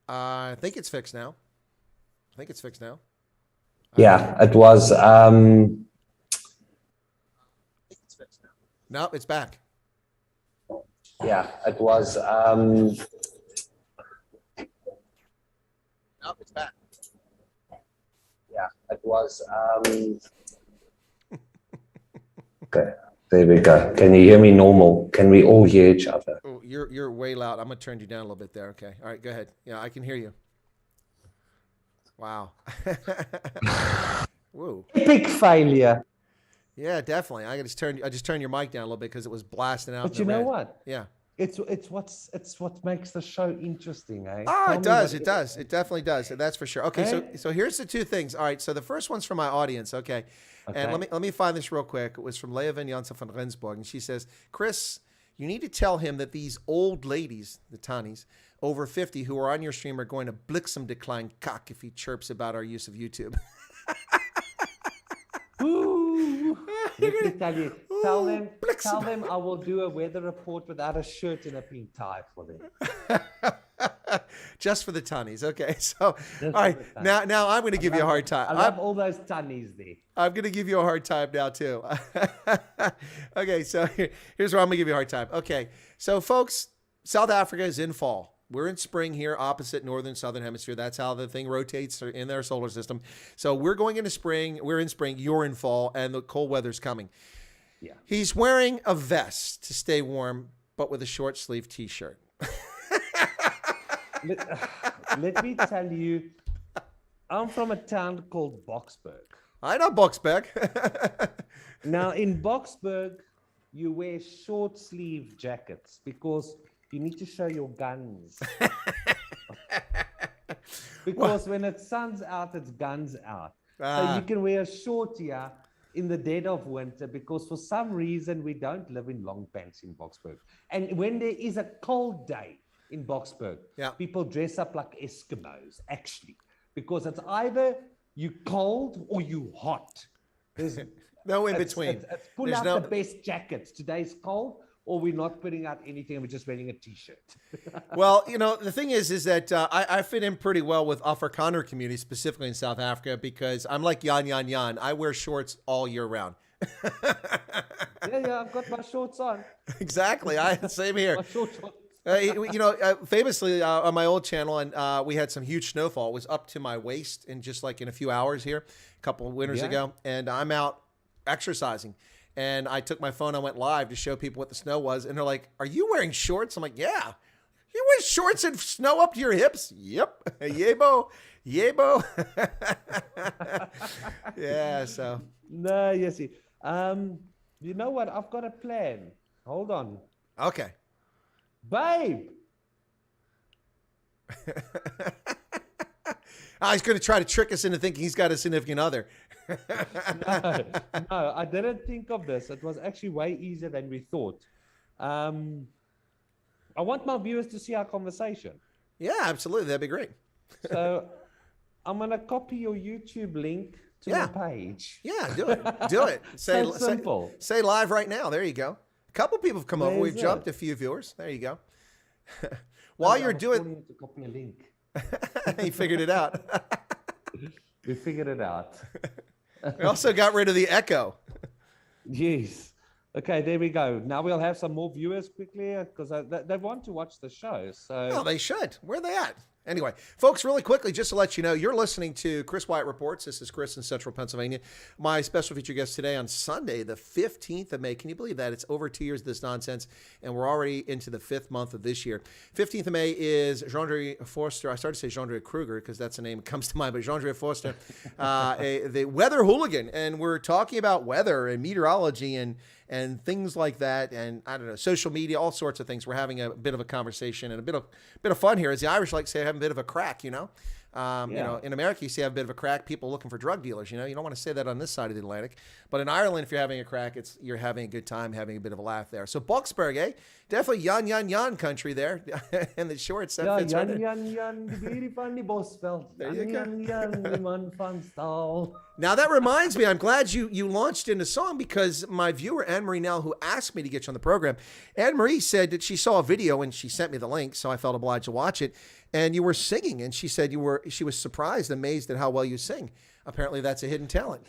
I think it's fixed now. Yeah, it was. No, it's back. Yeah, it was. No, it's back. Yeah, it was. Okay, there we go. Can you hear me normal? Can we all hear each other? Oh, you're way loud. I'm gonna turn you down a little bit there. Okay. All right, go ahead. Yeah, I can hear you. Wow. Whoa. Epic failure. Yeah, definitely. I just turned your mic down a little bit because it was blasting out. But you know what? Yeah. It's what makes the show interesting, eh? Oh, Tell it me does. what It does. It definitely does. That's for sure. Okay, Okay. so here's the two things. All right, so the first one's from my audience. Okay, and Okay. let me find this real quick. It was from Leah Vinyansa von Rensburg, and she says, Chris, you need to tell him that these old ladies, the Tannies, over 50 who are on your stream are going to bliksem decline cock if he chirps about our use of YouTube. Ooh, let me tell you. Tell them Blixen. I will do a weather report without a shirt and a pink tie for them. Just for the Tannies. Okay, so Just all right, for the now I'm going to give you a hard time. I love all those tunnies there. I'm going to give you a hard time now, too. Okay, so here's where I'm going to give you a hard time. Okay, so folks, South Africa is in fall. We're in spring here, opposite northern, southern hemisphere. That's how the thing rotates in their solar system. So we're going into spring. We're in spring. You're in fall, and the cold weather's coming. Yeah. He's wearing a vest to stay warm, but with a short sleeve T-shirt. Let me tell you, I'm from a town called Boksburg. I know Boksburg. Now, in Boksburg, you wear short sleeve jackets because you need to show your guns. Because when it sun's out, it's guns out. So you can wear a short here in the dead of winter because for some reason we don't live in long pants in Boksburg. And when there is a cold day in Boksburg, Yeah. people dress up like Eskimos, actually, because it's either you cold or you hot. There's No in between. It's pull There's out no- the best jackets. Today's cold, or we're not putting out anything. We're just wearing a T-shirt. Well, the thing is that I fit in pretty well with Afrikaner community, specifically in South Africa, because I'm like Jan. I wear shorts all year round. Yeah, I've got my shorts on. Exactly. Same here. My shorts on. Famously on my old channel, and we had some huge snowfall. It was up to my waist in just like in a few hours here, a couple of winters Yeah. ago, and I'm out exercising. And I took my phone, I went live to show people what the snow was, and they're like, "Are you wearing shorts?" I'm like, "Yeah." You wear shorts and snow up to your hips? Yep. Yebo. Yeah, so. No, yes. You know what? I've got a plan. Hold on. Okay. Babe. He's going to try to trick us into thinking he's got a significant other. No, I didn't think of this. It was actually way easier than we thought. I want my viewers to see our conversation. Yeah, absolutely. That'd be great. So I'm going to copy your YouTube link to Yeah. my page. Yeah, do it. Do it. So simple. Say live right now. There you go. A couple people have come over. We've There's jumped it. a few viewers. There you go. While you're doing, calling you to copy a link. he figured it out. We figured it out. We also got rid of the echo. Yes. Okay, there we go. Now we'll have some more viewers quickly because they want to watch the show. So Oh, they should. Where are they at? Anyway, folks, really quickly, just to let you know, you're listening to Chris Wyatt Reports. This is Chris in Central Pennsylvania. My special feature guest today on Sunday, the 15th of May. Can you believe that? It's over 2 years of this nonsense, and we're already into the 5th month of this year. 15th of May is Jean-Andre Forster. I started to say Jean-Andre Kruger because that's the name that comes to mind, but Jean-Andre Forster, the Weather Hooligan. And we're talking about weather and meteorology and things like that, and I don't know, social media, all sorts of things. We're having a bit of a conversation and a bit of fun here. As the Irish like to say, having a bit of a crack, You know, in America, you see have a bit of a crack, people looking for drug dealers. You don't want to say that on this side of the Atlantic. But in Ireland, if you're having a crack, you're having a good time, having a bit of a laugh there. So Boksburg, definitely Jan country there, and the shorts that ja, fits right in. Jan, die beauty van die Bosveld. There you go. Jan, die man van Staal. Now that reminds me, I'm glad you launched into song because my viewer Anne-Marie Nell, who asked me to get you on the program, Anne-Marie said that she saw a video and she sent me the link, so I felt obliged to watch it. And you were singing, and she said she was surprised, amazed at how well you sing. Apparently, that's a hidden talent.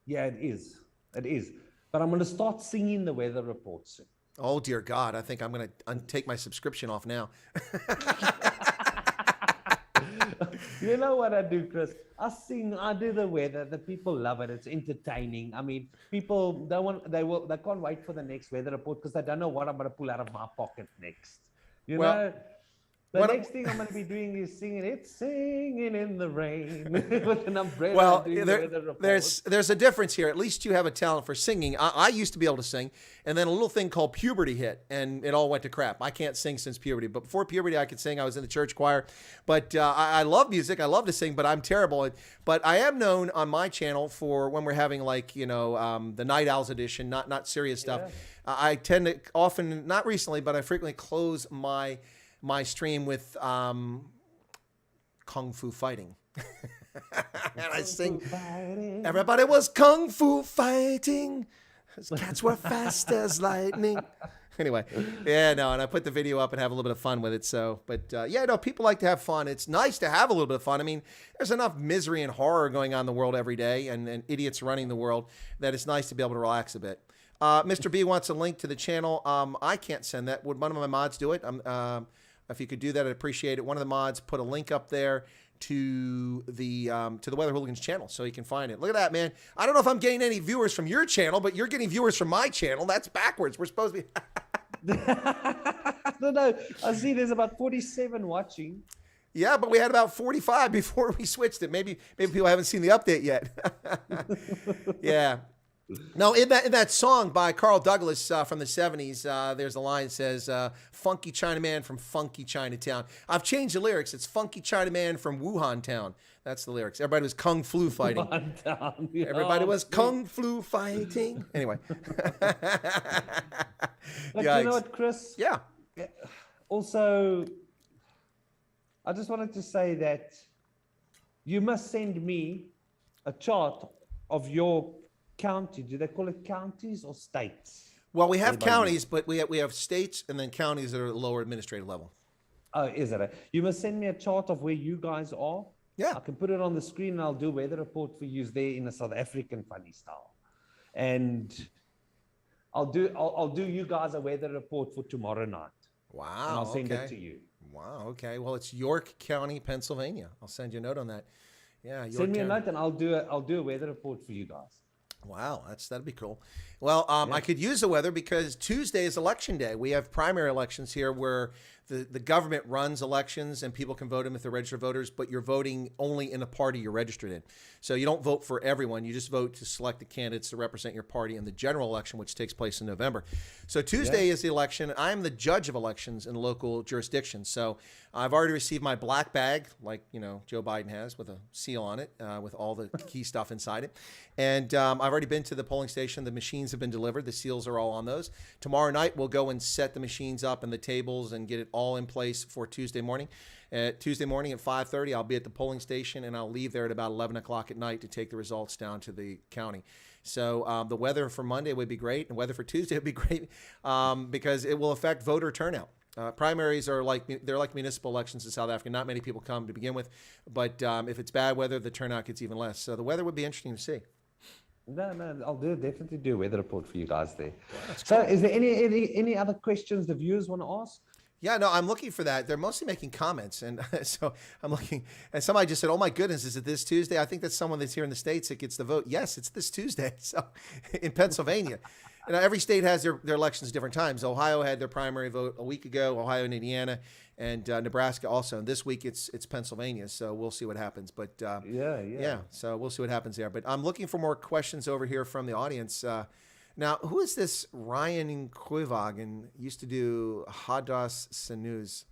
Yeah, it is. It is. But I'm going to start singing the weather reports soon. Oh dear God, I think I'm going to take my subscription off now. You know what I do, Chris? I sing, I do the weather. The people love it. It's entertaining. I mean, people they can't wait for the next weather report because they don't know what I'm going to pull out of my pocket next. You know? The next thing I'm going to be doing is singing it, singing in the rain with an umbrella. Well, doing the weather report. there's a difference here. At least you have a talent for singing. I used to be able to sing, and then a little thing called puberty hit, and it all went to crap. I can't sing since puberty, but before puberty, I could sing. I was in the church choir, but I love music. I love to sing, but I'm terrible. But I am known on my channel for when we're having like the Night Owls edition, not serious stuff. Yeah. I tend to often, not recently, but I frequently close my stream with kung fu fighting. And I sing, everybody was kung fu fighting. His cats were fast as lightning. Anyway, yeah, no, and I put the video up and have a little bit of fun with it. So, but yeah, no, people like to have fun. It's nice to have a little bit of fun. I mean, there's enough misery and horror going on in the world every day, and idiots running the world, that it's nice to be able to relax a bit. Mr. B wants a link to the channel. I can't send that. Would one of my mods do it? If you could do that, I'd appreciate it. One of the mods put a link up there to the Weather Hooligans channel, so you can find it. Look at that, man. I don't know if I'm getting any viewers from your channel, but you're getting viewers from my channel. That's backwards. We're supposed to be. No. I see there's about 47 watching. Yeah, but we had about 45 before we switched it. Maybe people haven't seen the update yet. Yeah. No, in that song by Carl Douglas from the 70s, there's a line that says, funky Chinaman from funky Chinatown. I've changed the lyrics. It's funky Chinaman from Wuhan town. That's the lyrics. Everybody was kung flu fighting. Everybody was kung flu fighting. Anyway. But you know what, Chris? Yeah. Also, I just wanted to say that you must send me a chart of your county. Do they call it counties or states? Well, we have counties, but we have states and then counties that are at a lower administrative level. Oh, is it? You must send me a chart of where you guys are. Yeah. I can put it on the screen and I'll do a weather report for you there in a South African funny style. And I'll do you guys a weather report for tomorrow night. Wow. And I'll send it to you. Wow. Okay. Well, it's York County, Pennsylvania. I'll send you a note on that. Yeah. York Send me County. a note and I'll do a weather report for you guys. Wow, that'd be cool. Well, I could use the weather because Tuesday is election day. We have primary elections here where the government runs elections and people can vote them if they're registered voters, but you're voting only in a party you're registered in. So you don't vote for everyone. You just vote to select the candidates to represent your party in the general election, which takes place in November. So Tuesday is the election. I'm the judge of elections in local jurisdictions. So I've already received my black bag, like Joe Biden has, with a seal on it, with all the key stuff inside it. And I've already been to the polling station. The machines have been delivered. The seals are all on those. Tomorrow night, we'll go and set the machines up and the tables and get it all in place for Tuesday morning. Tuesday morning at 5:30, I'll be at the polling station, and I'll leave there at about 11 o'clock at night to take the results down to the county. So the weather for Monday would be great, and weather for Tuesday would be great because it will affect voter turnout. Primaries are like municipal elections in South Africa. Not many people come to begin with, but if it's bad weather, the turnout gets even less. So the weather would be interesting to see. No, I'll definitely do a weather report for you guys there. So is there any other questions the viewers want to ask? Yeah, no, I'm looking for that. They're mostly making comments, and so I'm looking. And somebody just said, "Oh my goodness, is it this Tuesday?" I think that's someone that's here in the States that gets the vote. Yes, it's this Tuesday. So in Pennsylvania, every state has their elections at different times. Ohio had their primary vote a week ago. Ohio and Indiana, and Nebraska also. And this week it's Pennsylvania. So we'll see what happens. But yeah. So we'll see what happens there. But I'm looking for more questions over here from the audience. Now, who is this Ryan Kruiwagen? Used to do Hadas Sinus.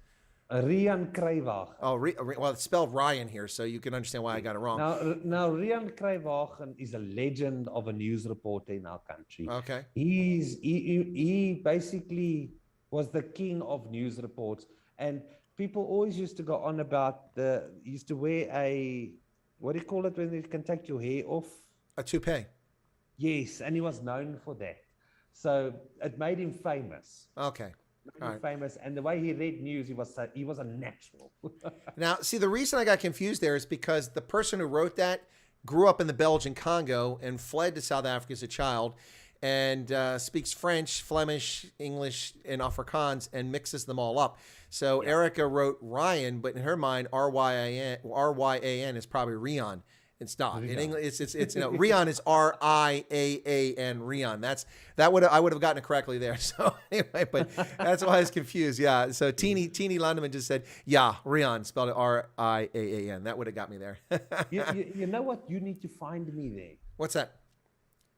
Rian Kruiwagen. Oh, well, it's spelled Ryan here, so you can understand why I got it wrong. Now Rian Kruiwagen is a legend of a news reporter in our country. Okay. He basically was the king of news reports, and people always used to go on about he used to wear what do you call it when you can take your hair off? A toupee. Yes, and he was known for that. So it made him famous. Okay. Famous, and the way he read news, he was a natural. Now, see, the reason I got confused there is because the person who wrote that grew up in the Belgian Congo and fled to South Africa as a child, and speaks French, Flemish, English, and Afrikaans, and mixes them all up. So Erica wrote Ryan, but in her mind, R-Y-A-N is probably Rian. It's not in English. It's Rian is Riaan. Rian. I would have gotten it correctly there. So anyway, but that's why I was confused. Yeah. So Teeny Lundeman just said Rian, spelled it Riaan. That would have got me there. You know what? You need to find me there. What's that?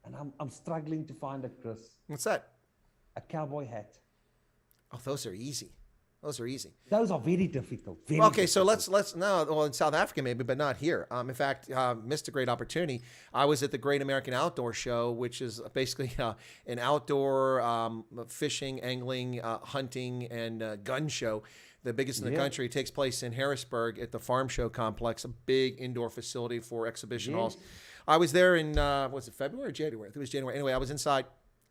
And I'm struggling to find it, Chris. What's that? A cowboy hat. Oh, those are easy. Those are very difficult. So let's in South Africa maybe, but not here. In fact, missed a great opportunity. I was at the Great American Outdoor Show, which is basically an outdoor fishing, angling, hunting, and gun show. The biggest in the country. It takes place in Harrisburg at the Farm Show Complex, a big indoor facility for exhibition halls. I was there in, was it February or January? I think it was January. Anyway, I was inside,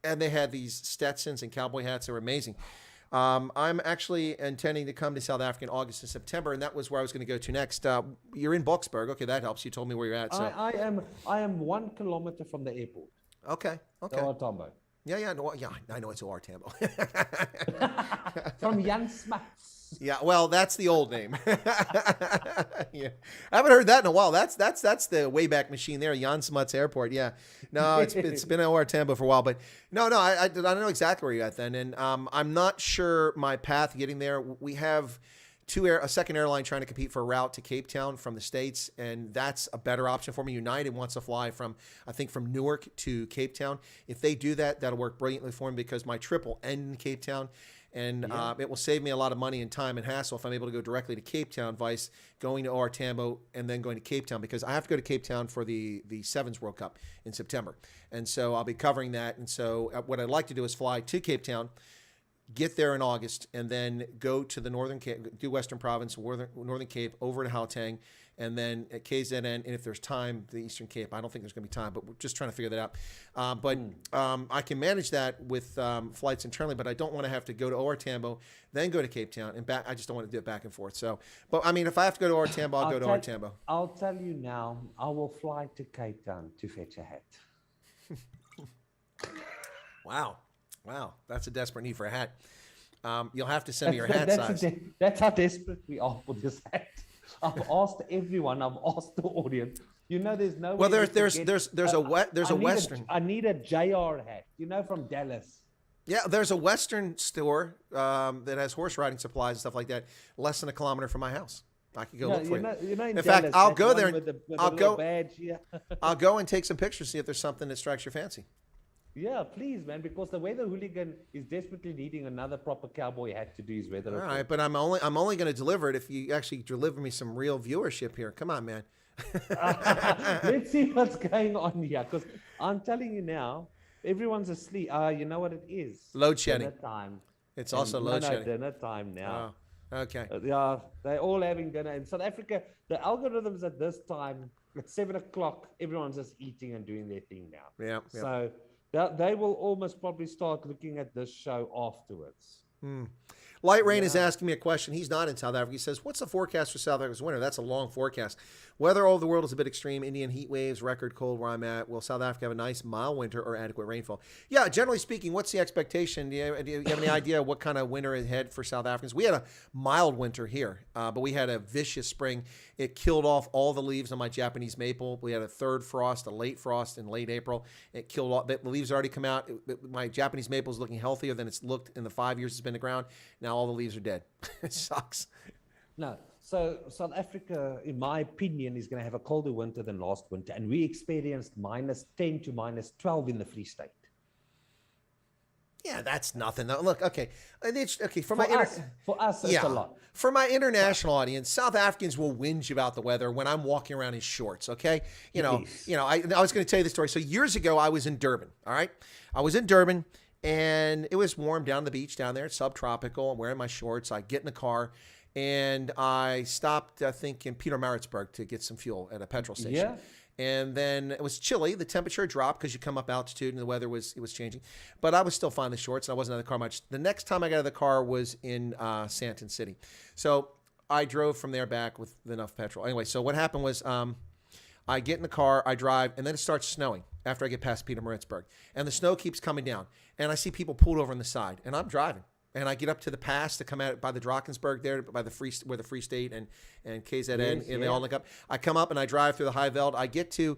and they had these Stetsons and cowboy hats. They were amazing. I'm actually intending to come to South Africa in August and September, and that was where I was going to go to next. You're in Boksburg. Okay, that helps. You told me where you're at. So. I am 1 kilometer from the airport. Okay. OR Tambo. Yeah, I know it's OR Tambo. From Jan Smuts. Yeah, well, that's the old name. Yeah, I haven't heard that in a while. That's the Wayback Machine there, Jan Smuts Airport. Yeah, no, it's been OR Tambo for a while, but no, I know exactly where you're at then, and I'm not sure my path getting there. We have a second airline trying to compete for a route to Cape Town from the States, and that's a better option for me. United wants to fly from Newark to Cape Town. If they do that, that'll work brilliantly for me because my trip will end in Cape Town, and it will save me a lot of money and time and hassle if I'm able to go directly to Cape Town, vice going to OR Tambo and then going to Cape Town, because I have to go to Cape Town for the Sevens World Cup in September, and so I'll be covering that. And so what I'd like to do is fly to Cape Town, get there in August, and then go to the Northern Cape, do Western Province, Northern Cape, over to Gauteng, and then at KZN, and if there's time, the Eastern Cape. I don't think there's going to be time, but we're just trying to figure that out. But I can manage that with flights internally, but I don't want to have to go to OR Tambo, then go to Cape Town, and back. I just don't want to do it back and forth. So, but I mean, if I have to go to OR Tambo, I'll go to OR Tambo. I'll tell you now, I will fly to Cape Town to fetch a hat. Wow, that's a desperate need for a hat. You'll have to send me your hat size. That's how desperate we are for this hat. I've asked everyone. I've asked the audience. There's no. Well, there's a Western. I need a JR hat. From Dallas. Yeah, there's a Western store that has horse riding supplies and stuff like that, less than a kilometer from my house. I could go look for you. In fact, I'll go there. I'll go and take some pictures, see if there's something that strikes your fancy. Yeah, please, man, because the Weather Hooligan is desperately needing another proper cowboy hat to do his weather report. All right, but I'm only going to deliver it if you actually deliver me some real viewership here. Come on, man. Let's see what's going on here, because I'm telling you now, everyone's asleep. You know what it is? Load shedding. Dinner time. It's also load shedding. Dinner time now. Oh, okay. Yeah, they're all having dinner. In South Africa, the algorithms at this time, at 7 o'clock, everyone's just eating and doing their thing now. Yeah. So they will almost probably start looking at this show afterwards. Light Rain is asking me a question. He's not in South Africa. He says, what's the forecast for South Africa's winter? That's a long forecast. Weather all over the world is a bit extreme. Indian heat waves, record cold where I'm at. Will South Africa have a nice mild winter or adequate rainfall? Yeah, generally speaking, what's the expectation? Do you have any idea what kind of winter ahead for South Africans? We had a mild winter here, but we had a vicious spring. It killed off all the leaves on my Japanese maple. We had a third frost, a late frost in late April. It killed all the leaves already come out. My Japanese maple is looking healthier than it's looked in the 5 years it's been in the ground. Now all the leaves are dead. It sucks. No. So South Africa, in my opinion, is going to have a colder winter than last winter. And we experienced -10 to -12 in the Free State. Yeah, that's nothing. Look, okay. For us, it's a lot. For my international audience, South Africans will whinge about the weather when I'm walking around in shorts, okay? I was going to tell you the story. So years ago, I was in Durban, all right? I was in Durban, and it was warm down the beach down there. It's subtropical. I'm wearing my shorts. I get in the car, and I stopped, I think, in Pietermaritzburg to get some fuel at a petrol station. Yeah. And then it was chilly. The temperature dropped because you come up altitude and the weather was changing. But I was still fine in the shorts, and I wasn't out of the car much. The next time I got out of the car was in Sandton City. So I drove from there back with enough petrol. Anyway, so what happened was I get in the car, I drive, and then it starts snowing after I get past Pietermaritzburg. And the snow keeps coming down. And I see people pulled over on the side, and I'm driving. and I get up to the pass to come out by the Drakensberg there, by the where the Free State and KZN and they all link up. I come up and I drive through the High Veld. I get to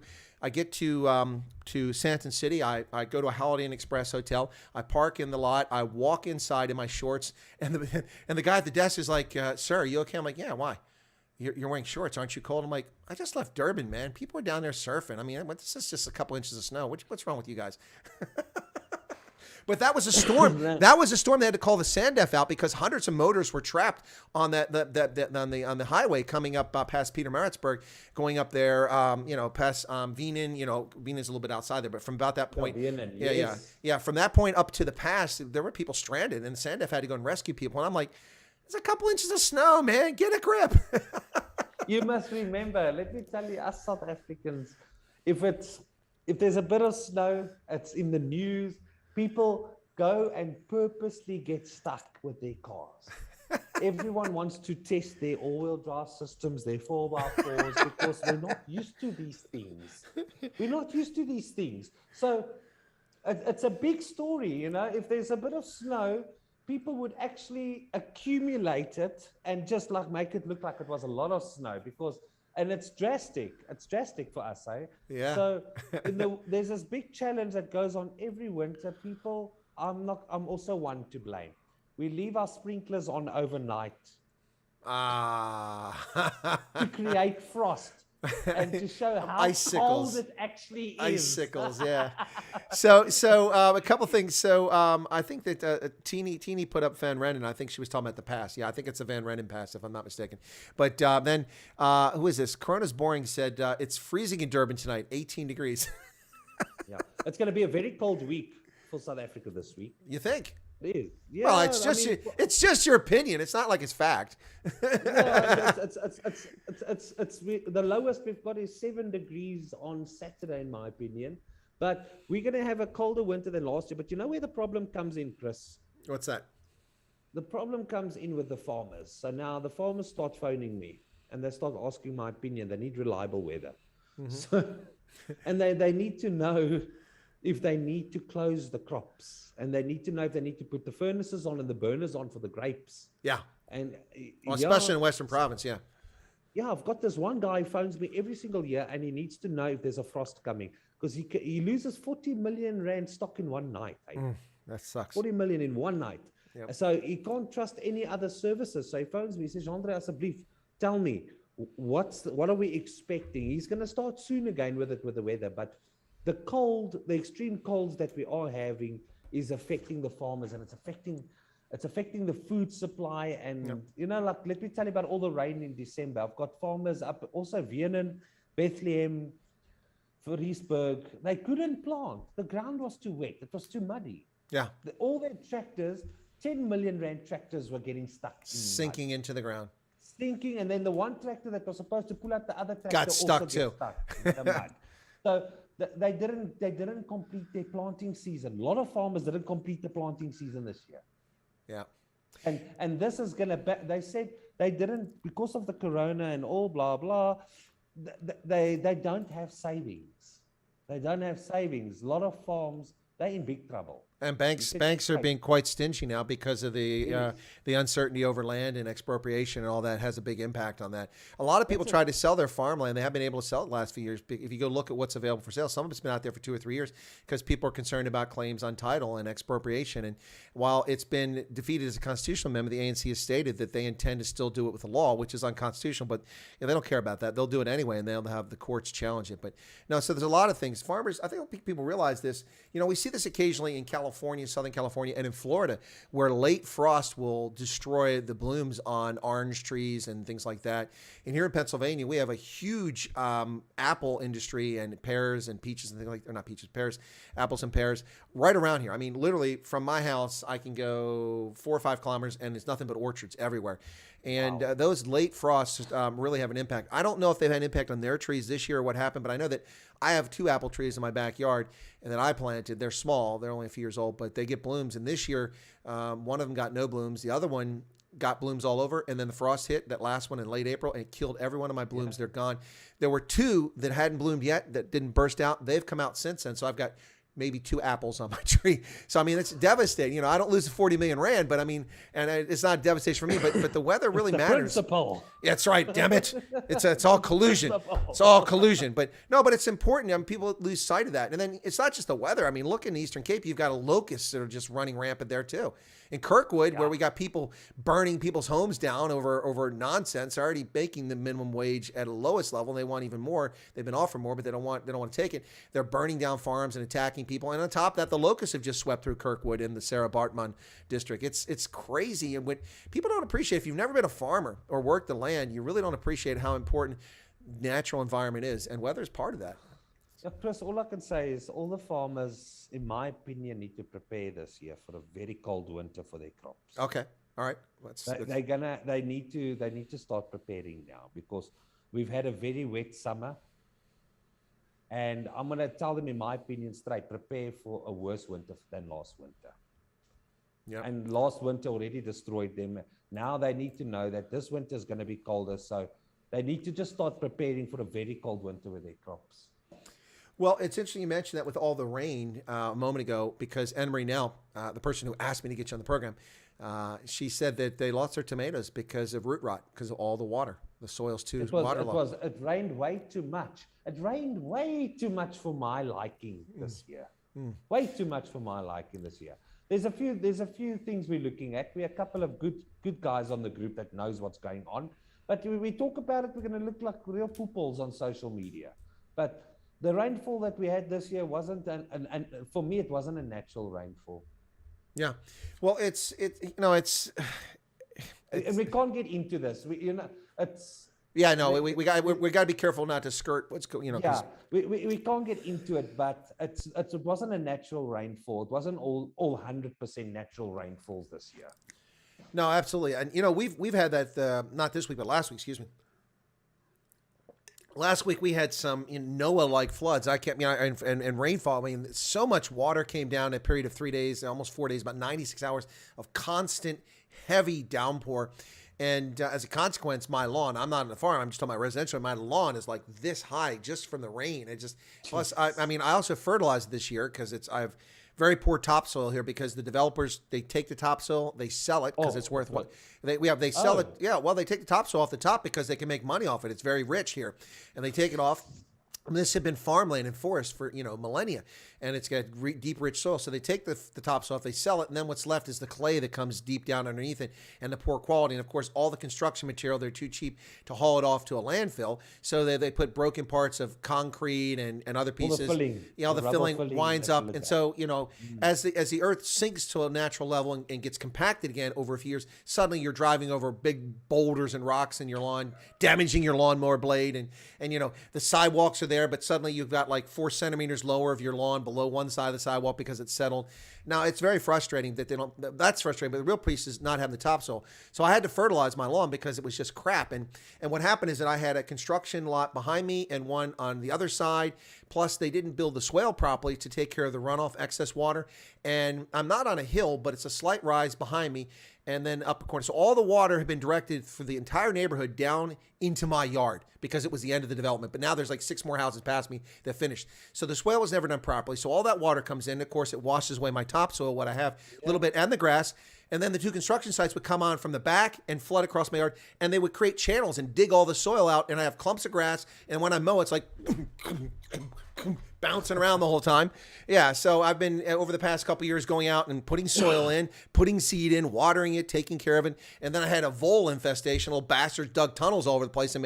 Santon City. I go to a Holiday Inn Express hotel. I park in the lot. I walk inside in my shorts, and the guy at the desk is like, "Sir, are you okay?" I'm like, "Yeah, why? You're wearing shorts, aren't you cold?" I'm like, "I just left Durban, man. People are down there surfing. I mean, this is just a couple inches of snow. What's wrong with you guys?" But that was a storm. That was a storm. They had to call the SANDF out because hundreds of motors were trapped on on the highway coming up past Pietermaritzburg, going up there, past Wienen. Wienen's a little bit outside there, but from about that point, from that point up to the pass, there were people stranded, and the SANDF had to go and rescue people. And I'm like, "There's a couple inches of snow, man. Get a grip." You must remember. Let me tell you, us South Africans, if there's a bit of snow, it's in the news. People go and purposely get stuck with their cars. Everyone wants to test their all-wheel drive systems, their 4x4s, because we're not used to these things. We're not used to these things. So it's a big story, If there's a bit of snow, people would actually accumulate it and just like make it look like it was a lot of snow and it's drastic. It's drastic for us, eh? Yeah. So there's this big challenge that goes on every winter. People, I'm also one to blame. We leave our sprinklers on overnight to create frost and to show how icicles. cold it actually is. Icicles, yeah. So a couple things. So I think that Teeny put up Van Rennen. I think she was talking about the pass. Yeah, I think it's a Van Rennen pass, if I'm not mistaken. But then, who is this? Corona's Boring said, it's freezing in Durban tonight, 18 degrees. Yeah, it's going to be a very cold week for South Africa this week. You think? It is. Yeah, well, it's just your opinion. It's not like it's fact. It's the lowest we've got is 7 degrees on Saturday, in my opinion. But we're going to have a colder winter than last year. But you know where the problem comes in, Chris? What's that? The problem comes in with the farmers. So now the farmers start phoning me and they start asking my opinion. They need reliable weather. Mm-hmm. So, and they need to know if they need to close the crops, and they need to know if they need to put the furnaces on and the burners on for the grapes. Yeah. And especially in Western Province, yeah. Yeah, I've got this one guy who phones me every single year, and he needs to know if there's a frost coming because he loses 40 million rand stock in one night. That sucks. 40 million in one night. Yep. So he can't trust any other services. So he phones me. He says, "Andre, asseblief, tell me what are we expecting?" He's going to start soon again with the weather, but the extreme colds that we are having is affecting the farmers, and it's affecting the food supply. And let me tell you about all the rain in December. I've got farmers up also Wienen, Bethlehem, Foriesburg. They couldn't plant. The ground was too wet. It was too muddy. Yeah. All their tractors, 10 million rand tractors, were getting stuck, sinking into the ground. Sinking, and then the one tractor that was supposed to pull out the other tractor got stuck too. Stuck in the mud. So they didn't complete their planting season. A lot of farmers didn't complete the planting season this year. Yeah. And this is they said they didn't because of the corona and all blah blah. They don't have savings. They don't have savings. A lot of farms, they're in big trouble. And banks are being quite stingy now because of the uncertainty over land and expropriation and all that has a big impact on that. A lot of people try to sell their farmland. They have been able to sell it the last few years. If you go look at what's available for sale, some of it's been out there for 2 or 3 years because people are concerned about claims on title and expropriation. And while it's been defeated as a constitutional amendment, the ANC has stated that they intend to still do it with the law, which is unconstitutional. But they don't care about that. They'll do it anyway, and they'll have the courts challenge it. But no, so there's a lot of things. Farmers, I think people realize this. We see this occasionally in California, Southern California, and in Florida, where late frost will destroy the blooms on orange trees and things like that. And here in Pennsylvania, we have a huge apple industry and pears and peaches and things like, or not peaches, pears, apples and pears right around here. I mean, literally from my house, I can go 4 or 5 kilometers and it's nothing but orchards everywhere. And those late frosts really have an impact. I don't know if they've had an impact on their trees this year or what happened, but I know that I have 2 apple trees in my backyard and that I planted. They're small. They're only a few years old, but they get blooms. And this year, one of them got no blooms. The other one got blooms all over. And then the frost hit, that last one in late April, and it killed every one of my blooms. Yeah. They're gone. There were 2 that hadn't bloomed yet that didn't burst out. They've come out since then. So I've got maybe 2 apples on my tree. So, I mean, it's devastating. You know, I don't lose 40 million rand, but I mean, and it's not devastation for me, but the weather really matters. Principle. Yeah, that's right. Damn it. It's all collusion. It's all collusion. But no, but it's important. I mean, people lose sight of that. And then it's not just the weather. I mean, look in the Eastern Cape, you've got locusts that are just running rampant there too. In Kirkwood, where we got people burning people's homes down over nonsense, already making the minimum wage at a lowest level. They want even more. They've been offered more, but they don't want to take it. They're burning down farms and attacking people. And on top of that, the locusts have just swept through Kirkwood in the Sarah Bartman district. It's crazy. And what people don't appreciate, if you've never been a farmer or worked the land, you really don't appreciate how important natural environment is. And weather is part of that. Yeah, Chris, all I can say is all the farmers, in my opinion, need to prepare this year for a very cold winter for their crops. Okay. All right. They need to start preparing now, because we've had a very wet summer. And I'm going to tell them, in my opinion, straight, prepare for a worse winter than last winter. Yeah. And last winter already destroyed them. Now they need to know that this winter is going to be colder. So they need to just start preparing for a very cold winter with their crops. Well, it's interesting you mentioned that with all the rain a moment ago, because Anne-Marie Nell, the person who asked me to get you on the program, she said that they lost their tomatoes because of root rot, because of all the water. The soil's too waterlogged. It rained way too much. It rained way too much for my liking this year. Way too much for my liking this year. There's a few things we're looking at. We're a couple of good guys on the group that knows what's going on. But when we talk about it, we're going to look like real pooples on social media. But the rainfall that we had this year wasn't, and for me, it wasn't a natural rainfall. Yeah. Well, it's we can't get into this. Yeah, no, we got to be careful not to skirt Yeah, we can't get into it, but it wasn't a natural rainfall. It wasn't all 100% natural rainfalls this year. No, absolutely. And we've had that not this week, but last week, excuse me. Last week we had some Noah-like floods. And rainfall. I mean, so much water came down in a period of 3 days, almost 4 days, about 96 hours of constant heavy downpour. And as a consequence, my lawn, I'm not on the farm, I'm just on my residential, my lawn is like this high just from the rain. Plus, I also fertilized this year because I have very poor topsoil here, because the developers, they take the topsoil, they sell it because it's worth what they sell it. Yeah, well, they take the topsoil off the top because they can make money off it. It's very rich here, and they take it off. And this had been farmland and forest for millennia, and it's got deep, rich soil. So they take the topsoil off, they sell it, and then what's left is the clay that comes deep down underneath it, and the poor quality. And of course, all the construction material, they're too cheap to haul it off to a landfill, so they put broken parts of concrete and other pieces. All the filling winds up, and so as the earth sinks to a natural level and gets compacted again over a few years, suddenly you're driving over big boulders and rocks in your lawn, damaging your lawnmower blade, and the sidewalks are there, but suddenly you've got like 4 centimeters lower of your lawn below one side of the sidewalk because it's settled. Now, it's very frustrating that that's frustrating, but the real piece is not having the topsoil. So I had to fertilize my lawn because it was just crap. And what happened is that I had a construction lot behind me and one on the other side. Plus, they didn't build the swale properly to take care of the runoff excess water. And I'm not on a hill, but it's a slight rise behind me and then up a corner. So all the water had been directed for the entire neighborhood down into my yard because it was the end of the development. But now there's like 6 more houses past me that finished. So the swale was never done properly. So all that water comes in. Of course, it washes away my topsoil, what I have, a little bit, and the grass. And then the 2 construction sites would come on from the back and flood across my yard. And they would create channels and dig all the soil out. And I have clumps of grass. And when I mow, it's like bouncing around the whole time. Yeah, so I've been, over the past couple of years, going out and putting soil in, putting seed in, watering it, taking care of it. And then I had a vole infestation. Little bastards dug tunnels all over the place.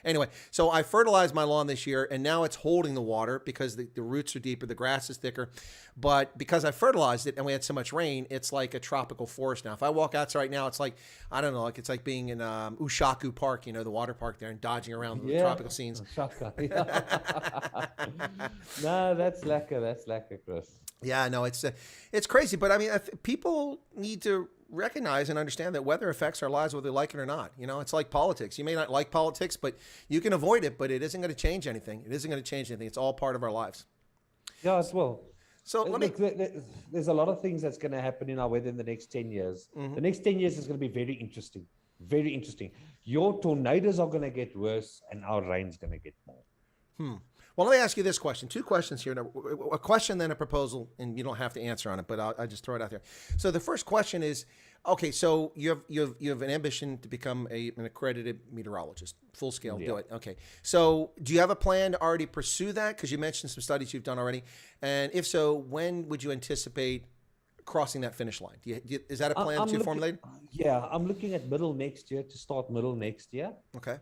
Anyway, so I fertilized my lawn this year, and now it's holding the water because the roots are deeper, the grass is thicker. But because I fertilized it and we had so much rain, it's like a tropical forest now. If I walk outside right now, it's like, I don't know, it's like being in Ushaku Park, the water park there, and dodging around the tropical scenes. No, that's lekker, Chris. Yeah, no, it's crazy. But I mean, people need to recognize and understand that weather affects our lives whether they like it or not. It's like politics. You may not like politics, but you can avoid it, but it isn't going to change anything. It isn't going to change anything. It's all part of our lives. Yeah, as well. So there's a lot of things that's going to happen in our weather in the next 10 years. Mm-hmm. The next 10 years is going to be very interesting. Very interesting. Your tornadoes are going to get worse and our rain's going to get more. Well, let me ask you this question. Two questions here. A question, then a proposal, and you don't have to answer on it, but I'll just throw it out there. So the first question is, okay, so you have an ambition to become an accredited meteorologist, full scale, do it. Okay. So do you have a plan to already pursue that? Because you mentioned some studies you've done already. And if so, when would you anticipate crossing that finish line? Is that a plan that you formulated? Yeah, I'm looking at middle next year, to start middle next year. Okay.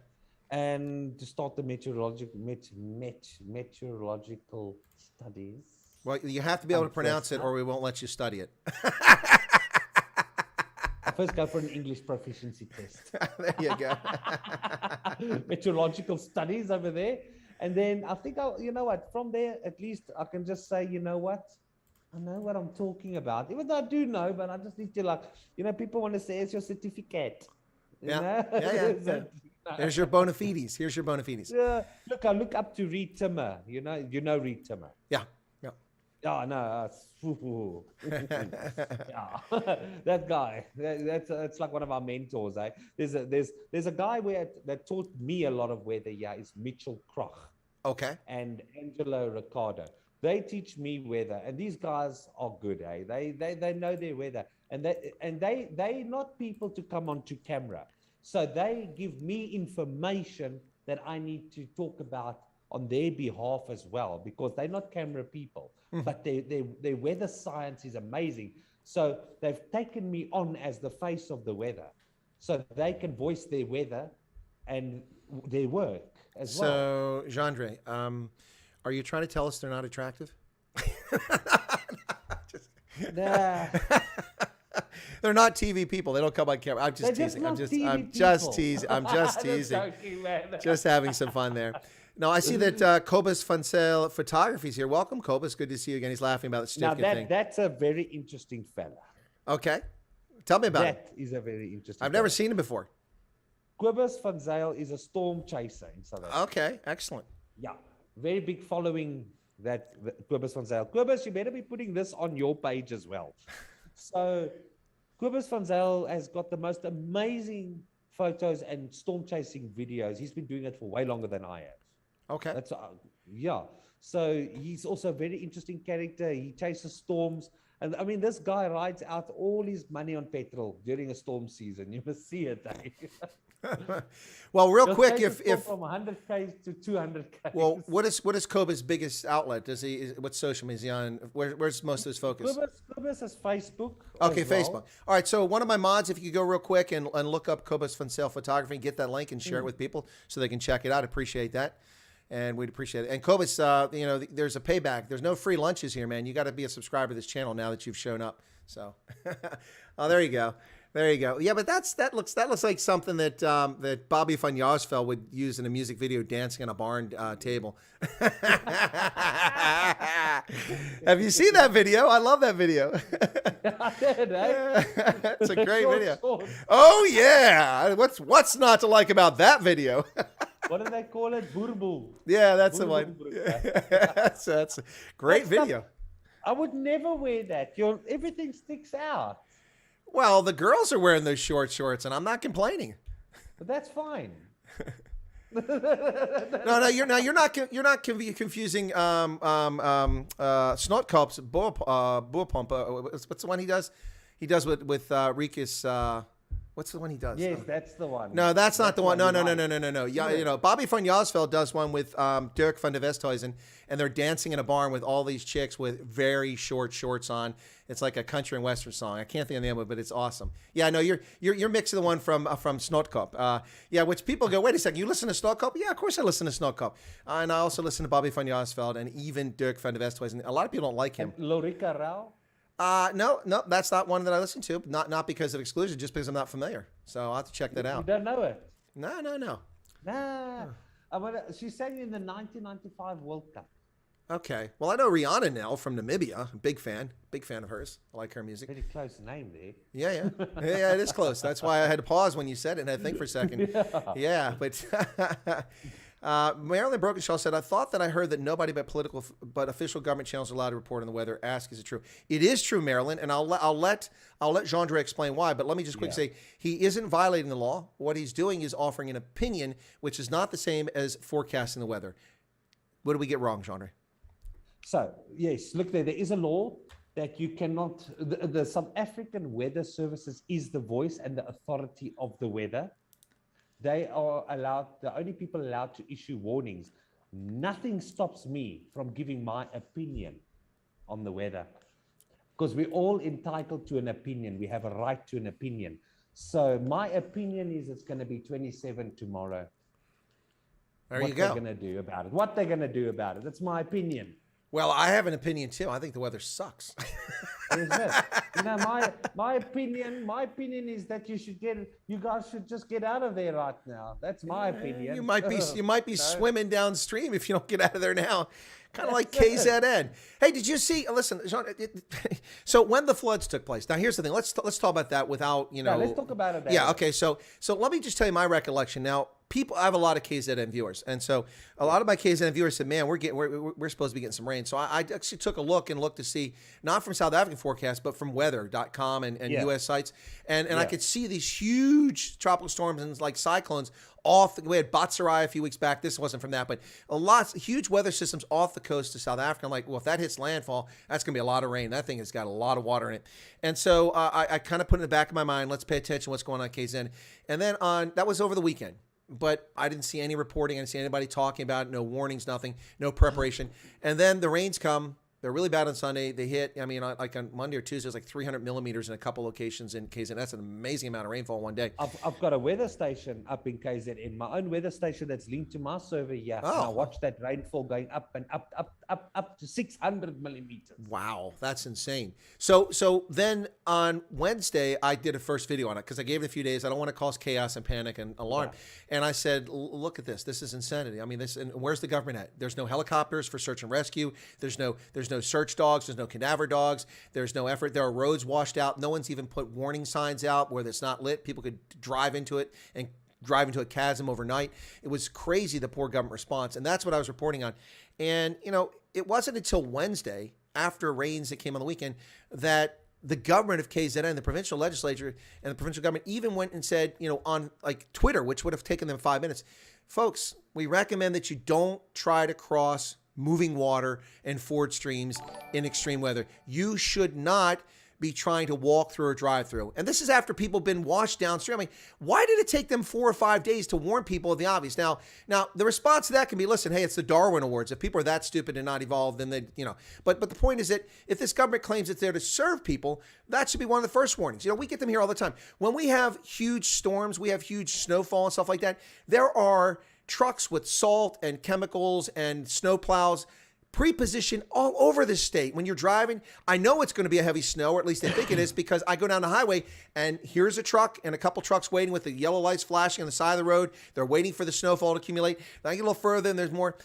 And to start the meteorological studies. Well, you have to be able to pronounce it or we won't let you study it. I first go for an English proficiency test. There you go. Meteorological studies over there. And then I think, you know what, from there, at least I can just say, you know what? I know what I'm talking about. Even though I do know, but I just need to people want to say it's your certificate. Yeah. There's your bona fides. Here's your bona fides. Yeah. Look, I look up to Reed Timmer. You know Reed Timmer. Yeah. Oh no, yeah. That guy. That's like one of our mentors. There's a guy that taught me a lot of weather. Yeah, is Mitchell Kroch. Okay. And Angelo Ricardo. They teach me weather, and these guys are good. They know their weather, and they not people to come onto camera. So they give me information that I need to talk about on their behalf as well, because they're not camera people, but their weather science is amazing. So they've taken me on as the face of the weather, so they can voice their weather and their work as well. So, Jandre, are you trying to tell us they're not attractive? Nah. They're not TV people. They don't come on camera. I'm just teasing. I'm just teasing. Joking, man. Just having some fun there. Now, I see that Cobus Funsale Photography is here. Welcome, Cobus. Good to see you again. He's laughing about the certificate thing. That's a very interesting fella. Okay. Tell me about it. That is a very interesting I've never seen him before. Cobus Funsale is a storm chaser in South Africa. Okay, excellent. Yeah, very big following that Cobus Funsale. Cobus, you better be putting this on your page as well. So Cobus Funsale has got the most amazing photos and storm chasing videos. He's been doing it for way longer than I have. Okay. That's yeah. So he's also a very interesting character. He chases storms. And I mean, this guy rides out all his money on petrol during a storm season. You must see it. Well, real quick, if from 100K to 200K. Well, what is Cobus' biggest outlet? What's social media? Is he on? Where's most of his focus? Cobus has Facebook. Okay, as well. Facebook. All right. So one of my mods, if you could go real quick and look up Cobus Funsale Photography, get that link and share it with people so they can check it out. Appreciate that. And we'd appreciate it. And Cobus, there's a payback. There's no free lunches here, man. You got to be a subscriber to this channel now that you've shown up. So, oh, there you go. There you go. Yeah, but that looks like something that that Bobby van Jaarsveld would use in a music video, dancing on a barn table. Have you seen that video? I love that video. I did, eh? It's a great video. Short. Oh yeah, what's not to like about that video? What do they call it? Burbu. Yeah, that's the one. that's a great video. I would never wear that. Everything sticks out. Well, the girls are wearing those shorts, and I'm not complaining. But that's fine. No, you're not confusing Snotkop's Boerpomp. What's the one he does? He does with Rikus. What's the one he does? Yes, that's the one. No, that's not the one. No. Yeah, Bobby van Jaarsveld does one with Dirk van der Westhuizen, and they're dancing in a barn with all these chicks with very short shorts on. It's like a country and western song. I can't think of the name of it, but it's awesome. Yeah, no, you're mixing the one from Snotkop. Yeah, which people go, wait a second, you listen to Snotkop? Yeah, of course I listen to Snotkop. And I also listen to Bobby van Jaarsveld and even Dirk van der Westhuizen. A lot of people don't like him. And Lorica Rao? No, that's not one that I listen to. Not because of exclusion, just because I'm not familiar. So I'll have to check that out. You don't know it? No. Nah. She sang in the 1995 World Cup. Okay. Well, I know Rihanna now from Namibia. Big fan of hers. I like her music. Pretty close name there. Yeah. Yeah, it is close. That's why I had to pause when you said it and I had to think for a second. Yeah, but Marilyn Brokenshaw said, I thought that I heard that nobody but official government channels are allowed to report on the weather. Ask, is it true? It is true, Marilyn, and I'll let Jean-Dre explain why, but let me just quickly say, he isn't violating the law. What he's doing is offering an opinion, which is not the same as forecasting the weather. What did we get wrong, Jean-Ray? So, yes, look, there is a law that you cannot, the South African Weather Services is the voice and the authority of the weather. They are allowed, the only people allowed to issue warnings. Nothing stops me from giving my opinion on the weather, because we're all entitled to an opinion. We have a right to an opinion. So my opinion is it's going to be 27 tomorrow. There what you go. they're going to do about it. What they're going to do about it. That's my opinion. Well, I have an opinion too. I think the weather sucks. Is it? You know, my opinion is that you guys should just get out of there right now. That's my opinion. You might be swimming downstream if you don't get out of there now. Kind of like KZN. Hey, did you see? Listen, Jean, so when the floods took place. Now, here's the thing. Let's talk about that without let's talk about it. Yeah. Okay. So let me just tell you my recollection. Now, I have a lot of KZN viewers, and so a lot of my KZN viewers said, "Man, we're supposed to be getting some rain." So I actually took a look to see, not from South African forecast, but from weather.com and U.S. sites, and I could see these huge tropical storms and like cyclones we had Batsirai a few weeks back. This wasn't from that, but huge weather systems off the coast of South Africa. I'm like, well, if that hits landfall, that's going to be a lot of rain. That thing has got a lot of water in it. And so I kind of put in the back of my mind, let's pay attention to what's going on KZN. And then that was over the weekend. But I didn't see any reporting. I didn't see anybody talking about it. No warnings, nothing, no preparation. And then the rains come. They're really bad on Sunday. They hit, like on Monday or Tuesday, it was like 300 millimeters in a couple locations in KZN. That's an amazing amount of rainfall one day. I've got a weather station up in KZN, my own weather station that's linked to my server here. Oh. And I watch that rainfall going up and up to 600 millimeters. Wow, that's insane. So then on Wednesday, I did a first video on it because I gave it a few days. I don't want to cause chaos and panic and alarm. Yeah. And I said, look at this. This is insanity. I mean, and where's the government at? There's no helicopters for search and rescue. There's no search dogs. There's no cadaver dogs. There's no effort. There are roads washed out. No one's even put warning signs out where it's not lit. People could drive into it and drive into a chasm overnight. It was crazy, the poor government response. And that's what I was reporting on. And, it wasn't until Wednesday, after rains that came on the weekend, that the government of KZN, the provincial legislature and the provincial government even went and said, on like Twitter, which would have taken them 5 minutes, folks, we recommend that you don't try to cross moving water and ford streams in extreme weather. You should not be trying to walk through or drive through. And this is after people have been washed downstream. I mean, why did it take them 4 or 5 days to warn people of the obvious? Now the response to that can be, listen, hey, it's the Darwin Awards. If people are that stupid and not evolved, then they, but the point is that if this government claims it's there to serve people, that should be one of the first warnings. We get them here all the time. When we have huge storms, we have huge snowfall and stuff like that, there are trucks with salt and chemicals and snow plows pre-positioned all over the state. When you're driving, I know it's going to be a heavy snow, or at least I think it is, because I go down the highway and here's a truck and a couple trucks waiting with the yellow lights flashing on the side of the road. They're waiting for the snowfall to accumulate. Then I get a little further and there's more.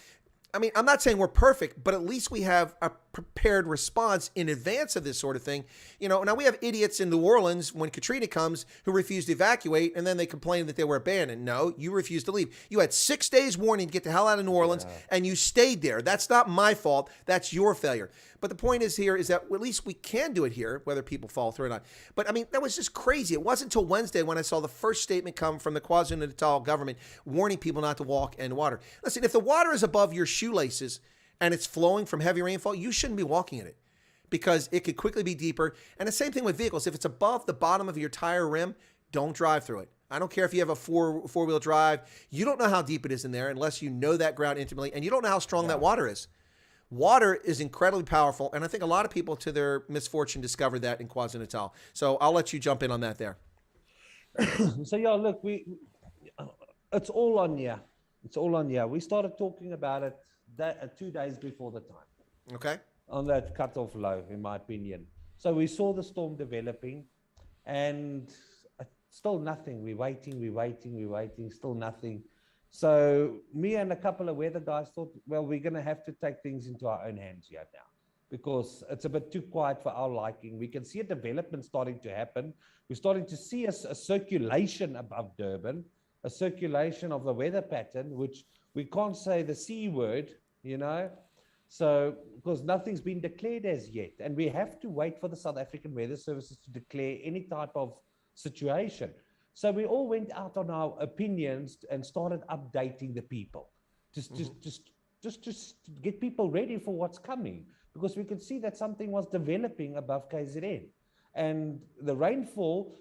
I mean, I'm not saying we're perfect, but at least we have a prepared response in advance of this sort of thing. Now we have idiots in New Orleans when Katrina comes who refuse to evacuate, and then they complain that they were abandoned. No, you refused to leave. You had 6 days warning to get the hell out of New Orleans, and you stayed there. That's not my fault. That's your failure. But the point is here is that at least we can do it here, whether people fall through or not. But I mean, that was just crazy. It wasn't until Wednesday when I saw the first statement come from the KwaZulu-Natal government warning people not to walk in water. Listen, if the water is above your shoelaces and it's flowing from heavy rainfall, you shouldn't be walking in it because it could quickly be deeper. And the same thing with vehicles. If it's above the bottom of your tire rim, don't drive through it. I don't care if you have a four-wheel drive. You don't know how deep it is in there unless you know that ground intimately, and you don't know how strong that water is. Water is incredibly powerful, and I think a lot of people, to their misfortune, discovered that in KwaZulu-Natal. So I'll let you jump in on that there. So yeah, look, it's all on here. It's all on here. We started talking about it 2 days before the time. Okay. On that cutoff low, in my opinion. So we saw the storm developing, and still nothing. We're waiting, still nothing. So me and a couple of weather guys thought, well, we're going to have to take things into our own hands here now because it's a bit too quiet for our liking. We can see a development starting to happen. We're starting to see a circulation above Durban, a circulation of the weather pattern, which we can't say the C word, so because nothing's been declared as yet. And we have to wait for the South African Weather Services to declare any type of situation. So we all went out on our opinions and started updating the people, just just to get people ready for what's coming, because we could see that something was developing above KZN. And the rainfall,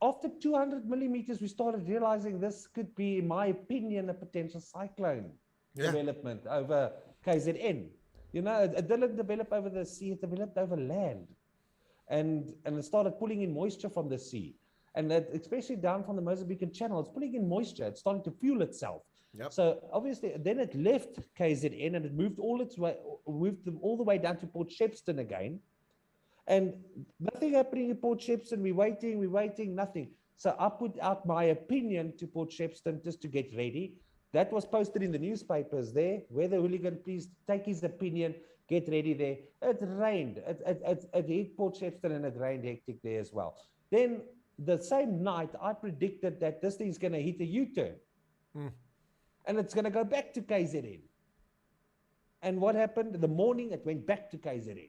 after 200 millimeters, we started realizing this could be, in my opinion, a potential cyclone development over KZN. You know, it didn't develop over the sea, it developed over land. And it started pulling in moisture from the sea. And that, especially down from the Mozambican Channel, it's pulling in moisture. It's starting to fuel itself. Yep. So obviously, then it left KZN and it moved all the way down to Port Shepstone again. And nothing happening in Port Shepstone. We're waiting, nothing. So I put out my opinion to Port Shepstone just to get ready. That was posted in the newspapers there. Weather Hooligan, please take his opinion, get ready there. It rained. It hit Port Shepstone and it rained hectic there as well. Then the same night, I predicted that this thing's going to hit a U-turn. And it's going to go back to KZN. And what happened? In the morning, it went back to KZN.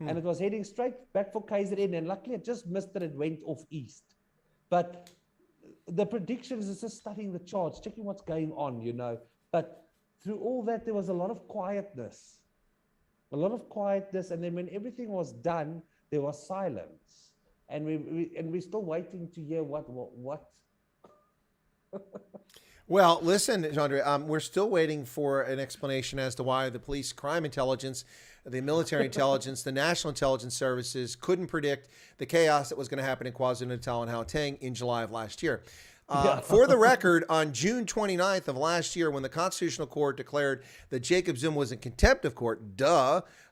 And it was heading straight back for KZN. And luckily, it just missed that it went off east. But the predictions is just studying the charts, checking what's going on, you know. But through all that, there was a lot of quietness. A lot of quietness. And then when everything was done, there was silence. And we're still waiting to hear what. Well, listen, Jandre, we're still waiting for an explanation as to why the police, crime intelligence, the military intelligence, the national intelligence services couldn't predict the chaos that was going to happen in KwaZulu-Natal and Gauteng in July of last year. For the record, on June 29th of last year, when the Constitutional Court declared that Jacob Zuma was in contempt of court,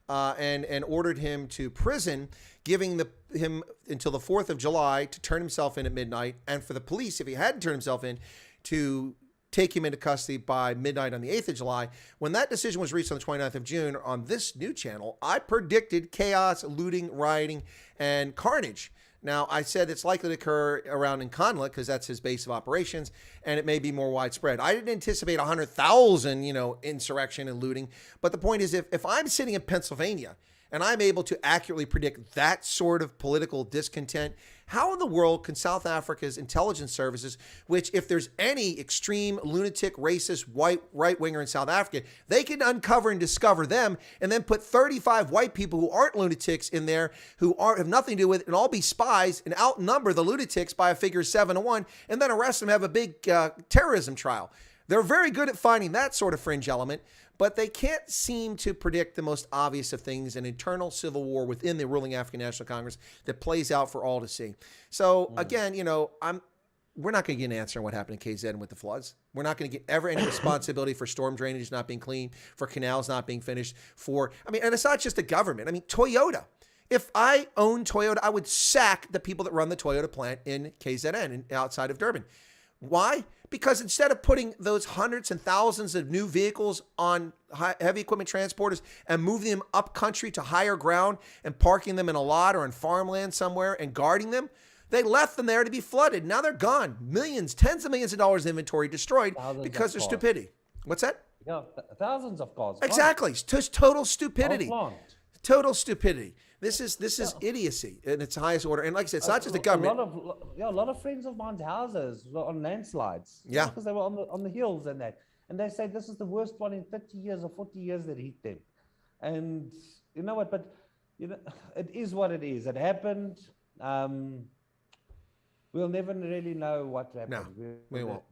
and ordered him to prison, giving him until the 4th of July to turn himself in at midnight, and for the police, if he hadn't turned himself in, to take him into custody by midnight on the 8th of July. When that decision was reached on the 29th of June on this new channel, I predicted chaos, looting, rioting, and carnage. Now, I said it's likely to occur around Nicklin because that's his base of operations, and it may be more widespread. I didn't anticipate 100,000, insurrection and looting. But the point is, if I'm sitting in Pennsylvania and I'm able to accurately predict that sort of political discontent, how in the world can South Africa's intelligence services, which if there's any extreme lunatic, racist, white right-winger in South Africa, they can uncover and discover them and then put 35 white people who aren't lunatics in there, who have nothing to do with it, and all be spies and outnumber the lunatics by a figure of 7-1, and then arrest them and have a big terrorism trial. They're very good at finding that sort of fringe element, but they can't seem to predict the most obvious of things, an internal civil war within the ruling African National Congress that plays out for all to see. So again, we're not going to get an answer on what happened in KZN with the floods. We're not going to get ever any responsibility for storm drainage not being clean, for canals not being finished, and it's not just the government. Toyota. If I owned Toyota, I would sack the people that run the Toyota plant in KZN and outside of Durban. Why? Because instead of putting those hundreds and thousands of new vehicles on heavy equipment transporters and moving them up country to higher ground and parking them in a lot or in farmland somewhere and guarding them, they left them there to be flooded. Now they're gone. Millions, tens of millions of dollars of inventory destroyed because of stupidity. What's that? Yeah, thousands of cars. Exactly. Just total stupidity. Total stupidity. This is idiocy in its highest order. And like I said, it's not just the government. A lot of friends of mine's houses were on landslides. Yeah. Because they were on the hills and that. And they say this is the worst one in 30 years or 40 years that hit them. And you know what? But it is what it is. It happened. We'll never really know what happened. No, we won't.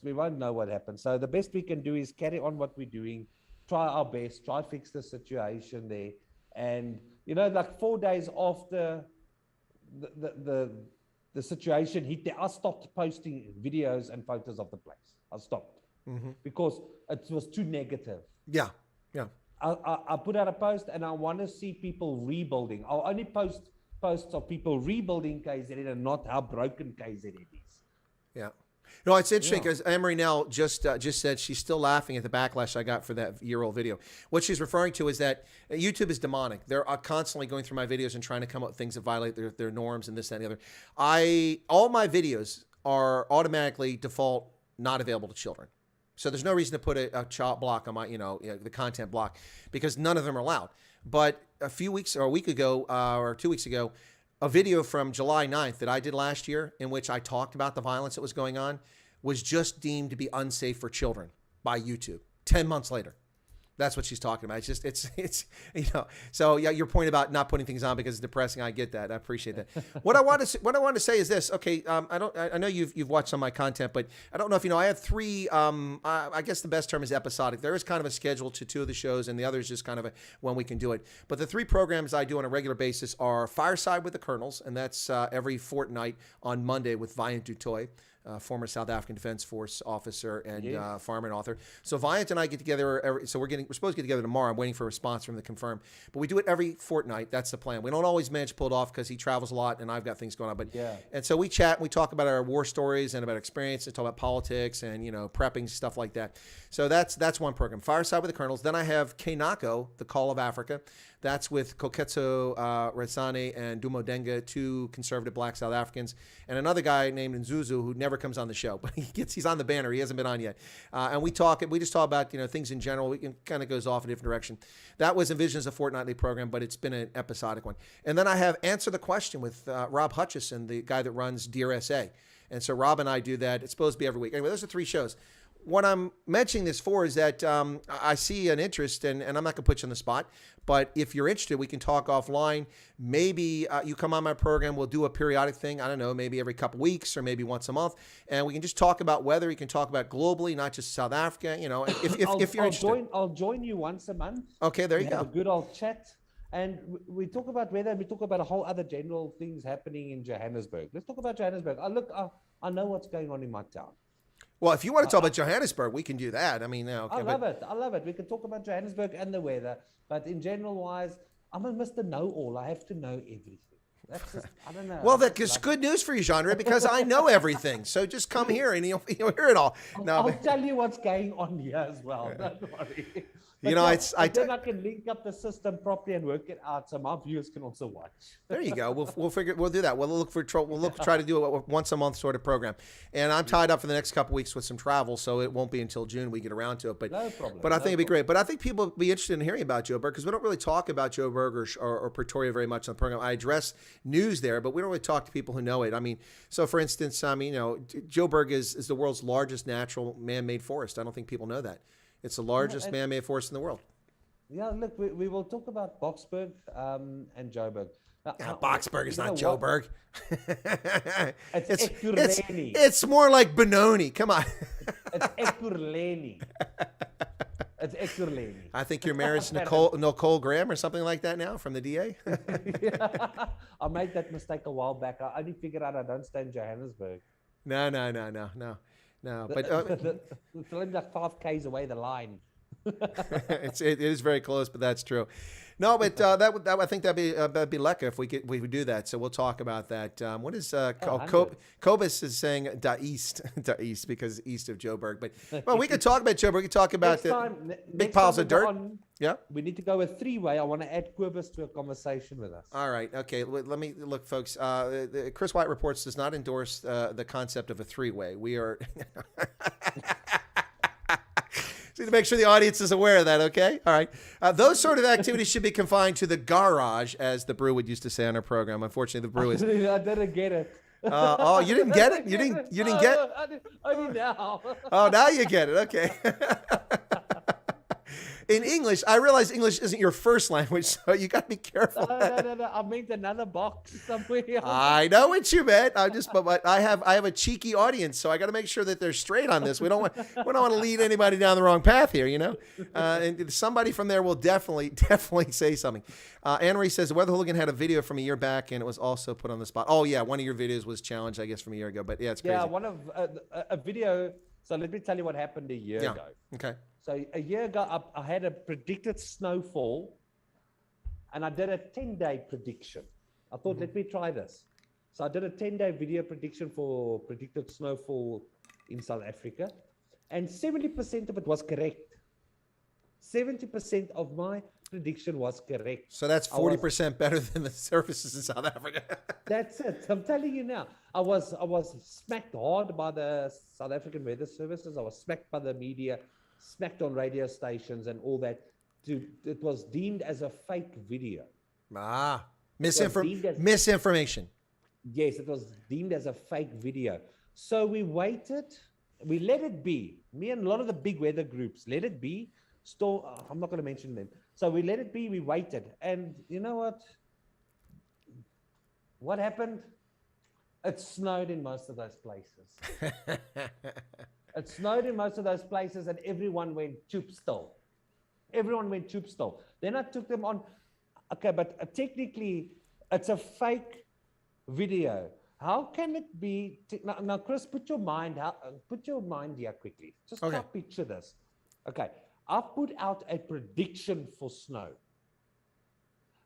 We won't know what happened. So the best we can do is carry on what we're doing. Try our best, try fix the situation there. And, 4 days after the situation hit there, I stopped posting videos and photos of the place. I stopped because it was too negative. Yeah. I put out a post and I want to see people rebuilding. I'll only post posts of people rebuilding KZN and not how broken KZN is. Yeah. No, it's interesting because Emery Nell just said she's still laughing at the backlash I got for that year-old video. What she's referring to is that YouTube is demonic. They're constantly going through my videos and trying to come up with things that violate their norms and this, that, and the other. All my videos are automatically default not available to children. So there's no reason to put a child block on my, the content block, because none of them are allowed. But a week ago or 2 weeks ago, a video from July 9th that I did last year in which I talked about the violence that was going on was just deemed to be unsafe for children by YouTube. 10 months later. That's what she's talking about. It's just, it's so yeah, your point about not putting things on because it's depressing. I get that. I appreciate that. What I want to say is this. Okay. I know you've watched some of my content, but I don't know if you know, I have three, I guess the best term is episodic. There is kind of a schedule to two of the shows and the other is just kind of when we can do it. But the three programs I do on a regular basis are Fireside with the Colonels, and that's every fortnight on Monday with Viant Dutoy. Former South African Defense Force officer and farmer and author. So Viant and I get together. We're supposed to get together tomorrow. I'm waiting for a response from him to confirm. But we do it every fortnight. That's the plan. We don't always manage to pull it off because he travels a lot and I've got things going on. But and so we chat and we talk about our war stories and about experience and talk about politics and prepping, stuff like that. So that's one program. Fireside with the Colonels. Then I have Kenako, the Call of Africa. That's with Koketso Retsane and Dumo Denga, two conservative black South Africans, and another guy named Nzuzu who never comes on the show, but he's on the banner. He hasn't been on yet. And we just talk about things in general. It kind of goes off in a different direction. That was envisioned as a fortnightly program, but it's been an episodic one. And then I have Answer the Question with Rob Hutchison, the guy that runs Dear SA. And so Rob and I do that. It's supposed to be every week. Anyway, those are three shows. What I'm mentioning this for is that I see an interest, and I'm not going to put you on the spot, but if you're interested, we can talk offline. Maybe you come on my program, we'll do a periodic thing. I don't know, maybe every couple weeks or maybe once a month, and we can just talk about weather. You can talk about globally, not just South Africa. If you're interested. I'll join you once a month. Okay, there you go. Have a good old chat. And we talk about weather, and we talk about a whole other general things happening in Johannesburg. Let's talk about Johannesburg. I know what's going on in my town. Well, if you want to talk about Johannesburg, we can do that. I mean, okay, I love it. We can talk about Johannesburg and the weather, but in general wise, I'm a Mr. Know-all. I have to know everything. That's just, I don't know. Well, that's good news for you, Genre, because I know everything. So just come here and you'll hear it all. I'll tell you what's going on here as well. Don't worry. Then I can link up the system properly and work it out, so my viewers can also watch. There you go. We'll do that. We'll try to do a once a month sort of program. And I'm tied up for the next couple weeks with some travel, so it won't be until June we get around to it. But no problem. But I think it'd be great. But I think people would be interested in hearing about Joburg because we don't really talk about Joburg or Pretoria very much on the program. I address news there, but we don't really talk to people who know it. I mean, so for instance, Joburg is the world's largest natural man-made forest. I don't think people know that. It's the largest man-made forest in the world. Yeah, look, we will talk about Boksburg and Joburg. Boksburg is not Joburg. Ekurhuleni. It's more like Benoni. Come on. It's Ekurhuleni. It's Ekurhuleni. I think you're married to Nicole Graham or something like that now from the DA. I made that mistake a while back. I only figured out I don't stay in Johannesburg. No. But it's only like 5 Ks away the line. it is very close, but that's true. No, but I think that'd be lekker if we would do that. So we'll talk about that. What is Kobus is saying da east because east of Joburg. But well, we could talk about Joburg. We could talk about the big piles of dirt. Yeah, we need to go a 3-way. I want to add Kobus to a conversation with us. All right, okay. Let me look, folks. Chris Wyatt Reports does not endorse the concept of a 3-way. We are. So to make sure the audience is aware of that, okay? All right. Those sort of activities should be confined to the garage, as the Brew would used to say on our program. Unfortunately, the Brew is. I didn't get it. Oh, you didn't get it? You didn't get it? I do now. Oh, now you get it. Okay. In English, I realize English isn't your first language, so you got to be careful. No. I meant another box somewhere else. I know what you meant. But I have a cheeky audience, so I got to make sure that they're straight on this. We don't want to lead anybody down the wrong path here, And somebody from there will definitely say something. Anne-Marie says the Weather Hooligan had a video from a year back, and it was also put on the spot. Oh yeah, one of your videos was challenged, I guess, from a year ago. But yeah, it's crazy. Yeah, one of a video. So let me tell you what happened a year ago. Okay. So a year ago, I had a predicted snowfall, and I did a 10-day prediction. I thought, let me try this. So I did a 10-day video prediction for predicted snowfall in South Africa, and 70% of it was correct. 70% of my prediction was correct. So that's 40% better than the surfaces in South Africa. That's it. I'm telling you now. I was smacked hard by the South African Weather Services. I was smacked by the media, smacked on radio stations and all that. It was deemed as a fake video. Misinformation. Yes, it was deemed as a fake video. So we waited we let it be. Me and a lot of the big weather groups, let it be. I'm not going to mention them. So we let it be. We waited. And you know what? What happened? It snowed in most of those places. It snowed in most of those places and everyone went tube still. Everyone went tube still. Then I took them on. Okay, but technically, it's a fake video. How can it be? Now, Chris, put your mind here quickly. Just try to picture this. Okay, I've put out a prediction for snow.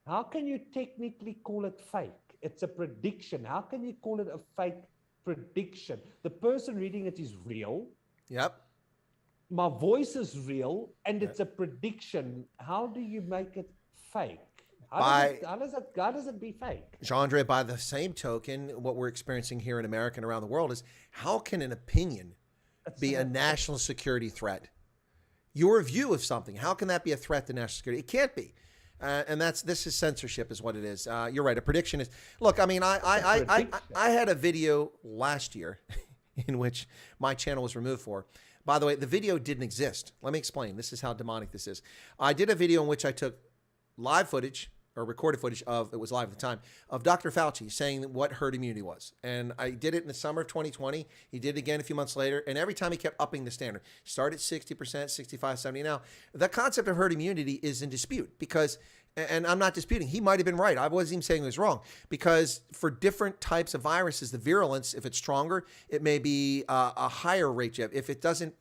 How can you technically call it fake? It's a prediction. How can you call it a fake prediction? The person reading it is real. Yep. My voice is real, and it's a prediction. How do you make it fake? How does it be fake? Jandre, by the same token, what we're experiencing here in America and around the world is how can an opinion be a national security threat? Your view of something, how can that be a threat to national security? It can't be. And this is censorship is what it is. You're right. A prediction is, look, I mean, I had a video last year in which my channel was removed for. By the way, the video didn't exist. Let me explain. This is how demonic this is. I did a video in which I took live footage or recorded footage of, it was live at the time, of Dr. Fauci saying what herd immunity was. And I did it in the summer of 2020. He did it again a few months later. And every time he kept upping the standard. Started at 60%, 65, 70. Now, the concept of herd immunity is in dispute because, and I'm not disputing, he might have been right. I wasn't even saying he was wrong because for different types of viruses, the virulence, if it's stronger, it may be a higher rate. If it doesn't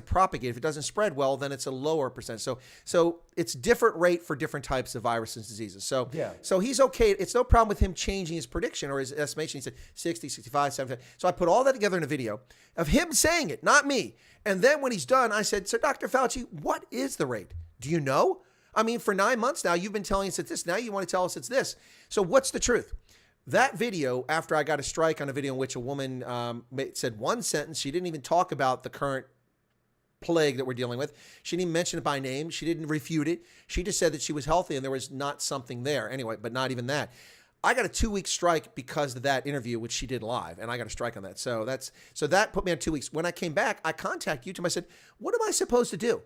propagate, if it doesn't spread well, then it's a lower percent. So it's different rate for different types of viruses and diseases. So he's okay. It's no problem with him changing his prediction or his estimation. He said 60, 65, 70. So I put all that together in a video of him saying it, not me. And then when he's done, I said, so Dr. Fauci, what is the rate? Do you know? I mean, for 9 months now, you've been telling us it's this. Now you want to tell us it's this. So what's the truth? That video, after I got a strike on a video in which a woman said one sentence, she didn't even talk about the current plague that we're dealing with. She didn't even mention it by name. She didn't refute it. She just said that she was healthy and there was not something there. Anyway, but not even that. I got a 2-week strike because of that interview, which she did live, and I got a strike on that. So that put me on 2 weeks. When I came back, I contacted YouTube. I said, what am I supposed to do?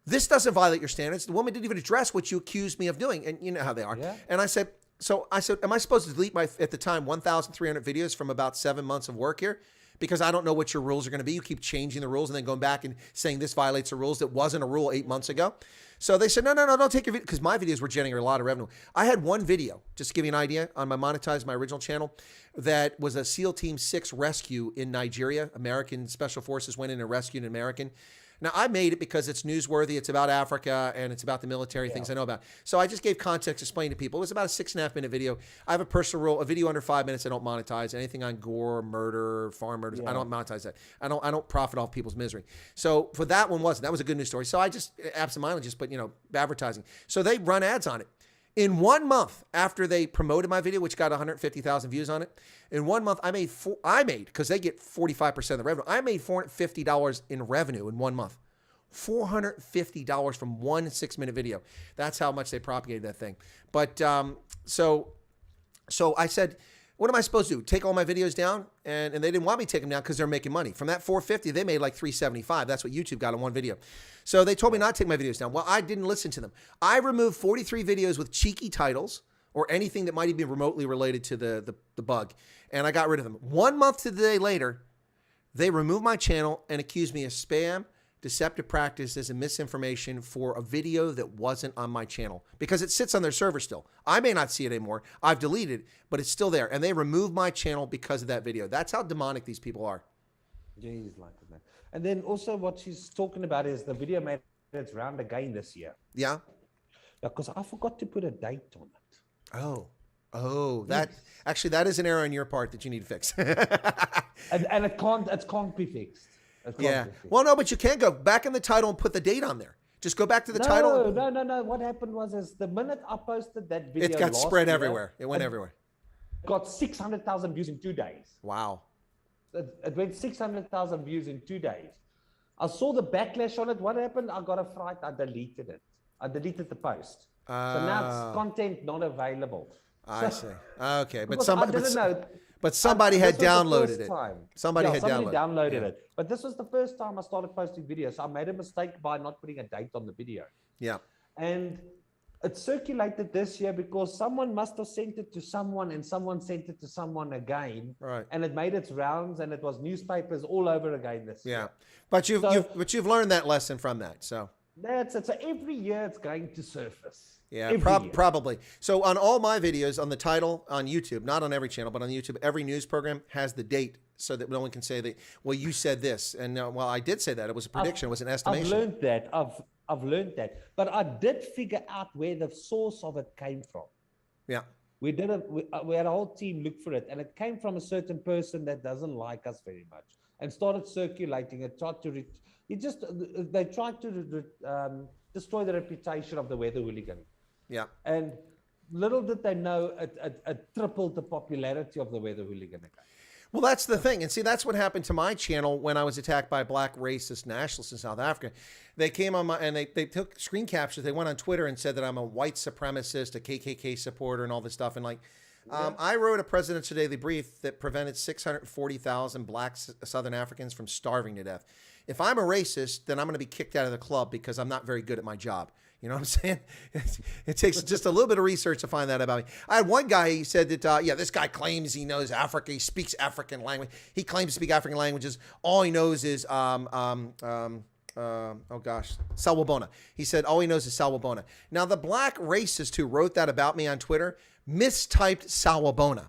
This doesn't violate your standards. The woman didn't even address what you accused me of doing. And you know how they are. Yeah. And I said, am I supposed to delete my, at the time, 1,300 videos from about 7 months of work here? Because I don't know what your rules are going to be. You keep changing the rules and then going back and saying this violates the rules that wasn't a rule 8 months ago. So they said, no, don't take your video, because my videos were generating a lot of revenue. I had one video, just to give you an idea, on my monetized, my original channel, that was a SEAL Team 6 rescue in Nigeria. American Special Forces went in and rescued an American. Now, I made it because it's newsworthy. It's about Africa, and it's about the military things I know about. So I just gave context, explained to people. It was about a 6.5-minute video. I have a personal rule: a video under 5 minutes, I don't monetize. Anything on gore, murder, farm murders, I don't monetize that. I don't profit off people's misery. So for that one wasn't. That was a good news story. So I just absentmindedly just put, advertising. So they run ads on it. In 1 month after they promoted my video, which got 150,000 views on it, in 1 month I made, because they get 45% of the revenue, I made $450 in revenue in 1 month. $450 from one 6-minute video. That's how much they propagated that thing. But so I said, what am I supposed to do? Take all my videos down? And they didn't want me to take them down because they're making money. From that 450, they made like 375. That's what YouTube got on one video. So they told me not to take my videos down. Well, I didn't listen to them. I removed 43 videos with cheeky titles or anything that might even be remotely related to the bug. And I got rid of them. 1 month to the day later, they removed my channel and accused me of spam, deceptive practices, and misinformation for a video that wasn't on my channel because it sits on their server still. I may not see it anymore. I've deleted it, but it's still there. And they removed my channel because of that video. That's how demonic these people are. Jeez, like that. And then also what she's talking about is the video made its round again this year. Yeah. Because I forgot to put a date on it. Oh, that actually, that is an error on your part that you need to fix. and it can't be fixed. Yeah. Well, no, but you can go back in the title and put the date on there. Just go back to the title. No. What happened was the minute I posted that video, it got spread everywhere. It went everywhere. Got 600,000 views in 2 days. Wow. It went 600,000 views in 2 days. I saw the backlash on it. What happened? I got a fright. I deleted it. I deleted the post. So now it's content not available. I see. Okay, but But somebody had This was the downloaded first it. time. Somebody Yeah, had somebody downloaded downloaded it. But this was the first time I started posting videos. I made a mistake by not putting a date on the video. Yeah. And it circulated this year because someone must have sent it to someone and someone sent it to someone again. Right. And it made its rounds and it was newspapers all over again this year. Yeah. But you've learned that lesson from that. So that's it. So every year it's going to surface. yeah, probably. So on all my videos, on the title on YouTube, not on every channel, but on YouTube, every news program has the date so that no one can say that, well, you said this. And well, I did say that. It was a prediction. It was an estimation. I've learned that. I've learned that. But I did figure out where the source of it came from. Yeah. We had a whole team look for it, and it came from a certain person that doesn't like us very much, and started circulating. It tried to, they tried to destroy the reputation of the Weather Hooligan. Yeah. And little did they know, it tripled the popularity of the Weather Hooligan again. Well, that's the thing. And see, that's what happened to my channel when I was attacked by black racist nationalists in South Africa. They came on and they took screen captures. They went on Twitter and said that I'm a white supremacist, a KKK supporter, and all this stuff. And like, I wrote a President's Daily Brief that prevented 640,000 black Southern Africans from starving to death. If I'm a racist, then I'm going to be kicked out of the club because I'm not very good at my job. You know what I'm saying? It takes just a little bit of research to find that about me. I had one guy, he said that, yeah, this guy claims he knows Africa. He speaks African language. He claims to speak African languages. All he knows is, oh gosh, Sawubona. He said all he knows is Sawubona. Now, the black racist who wrote that about me on Twitter mistyped Sawubona.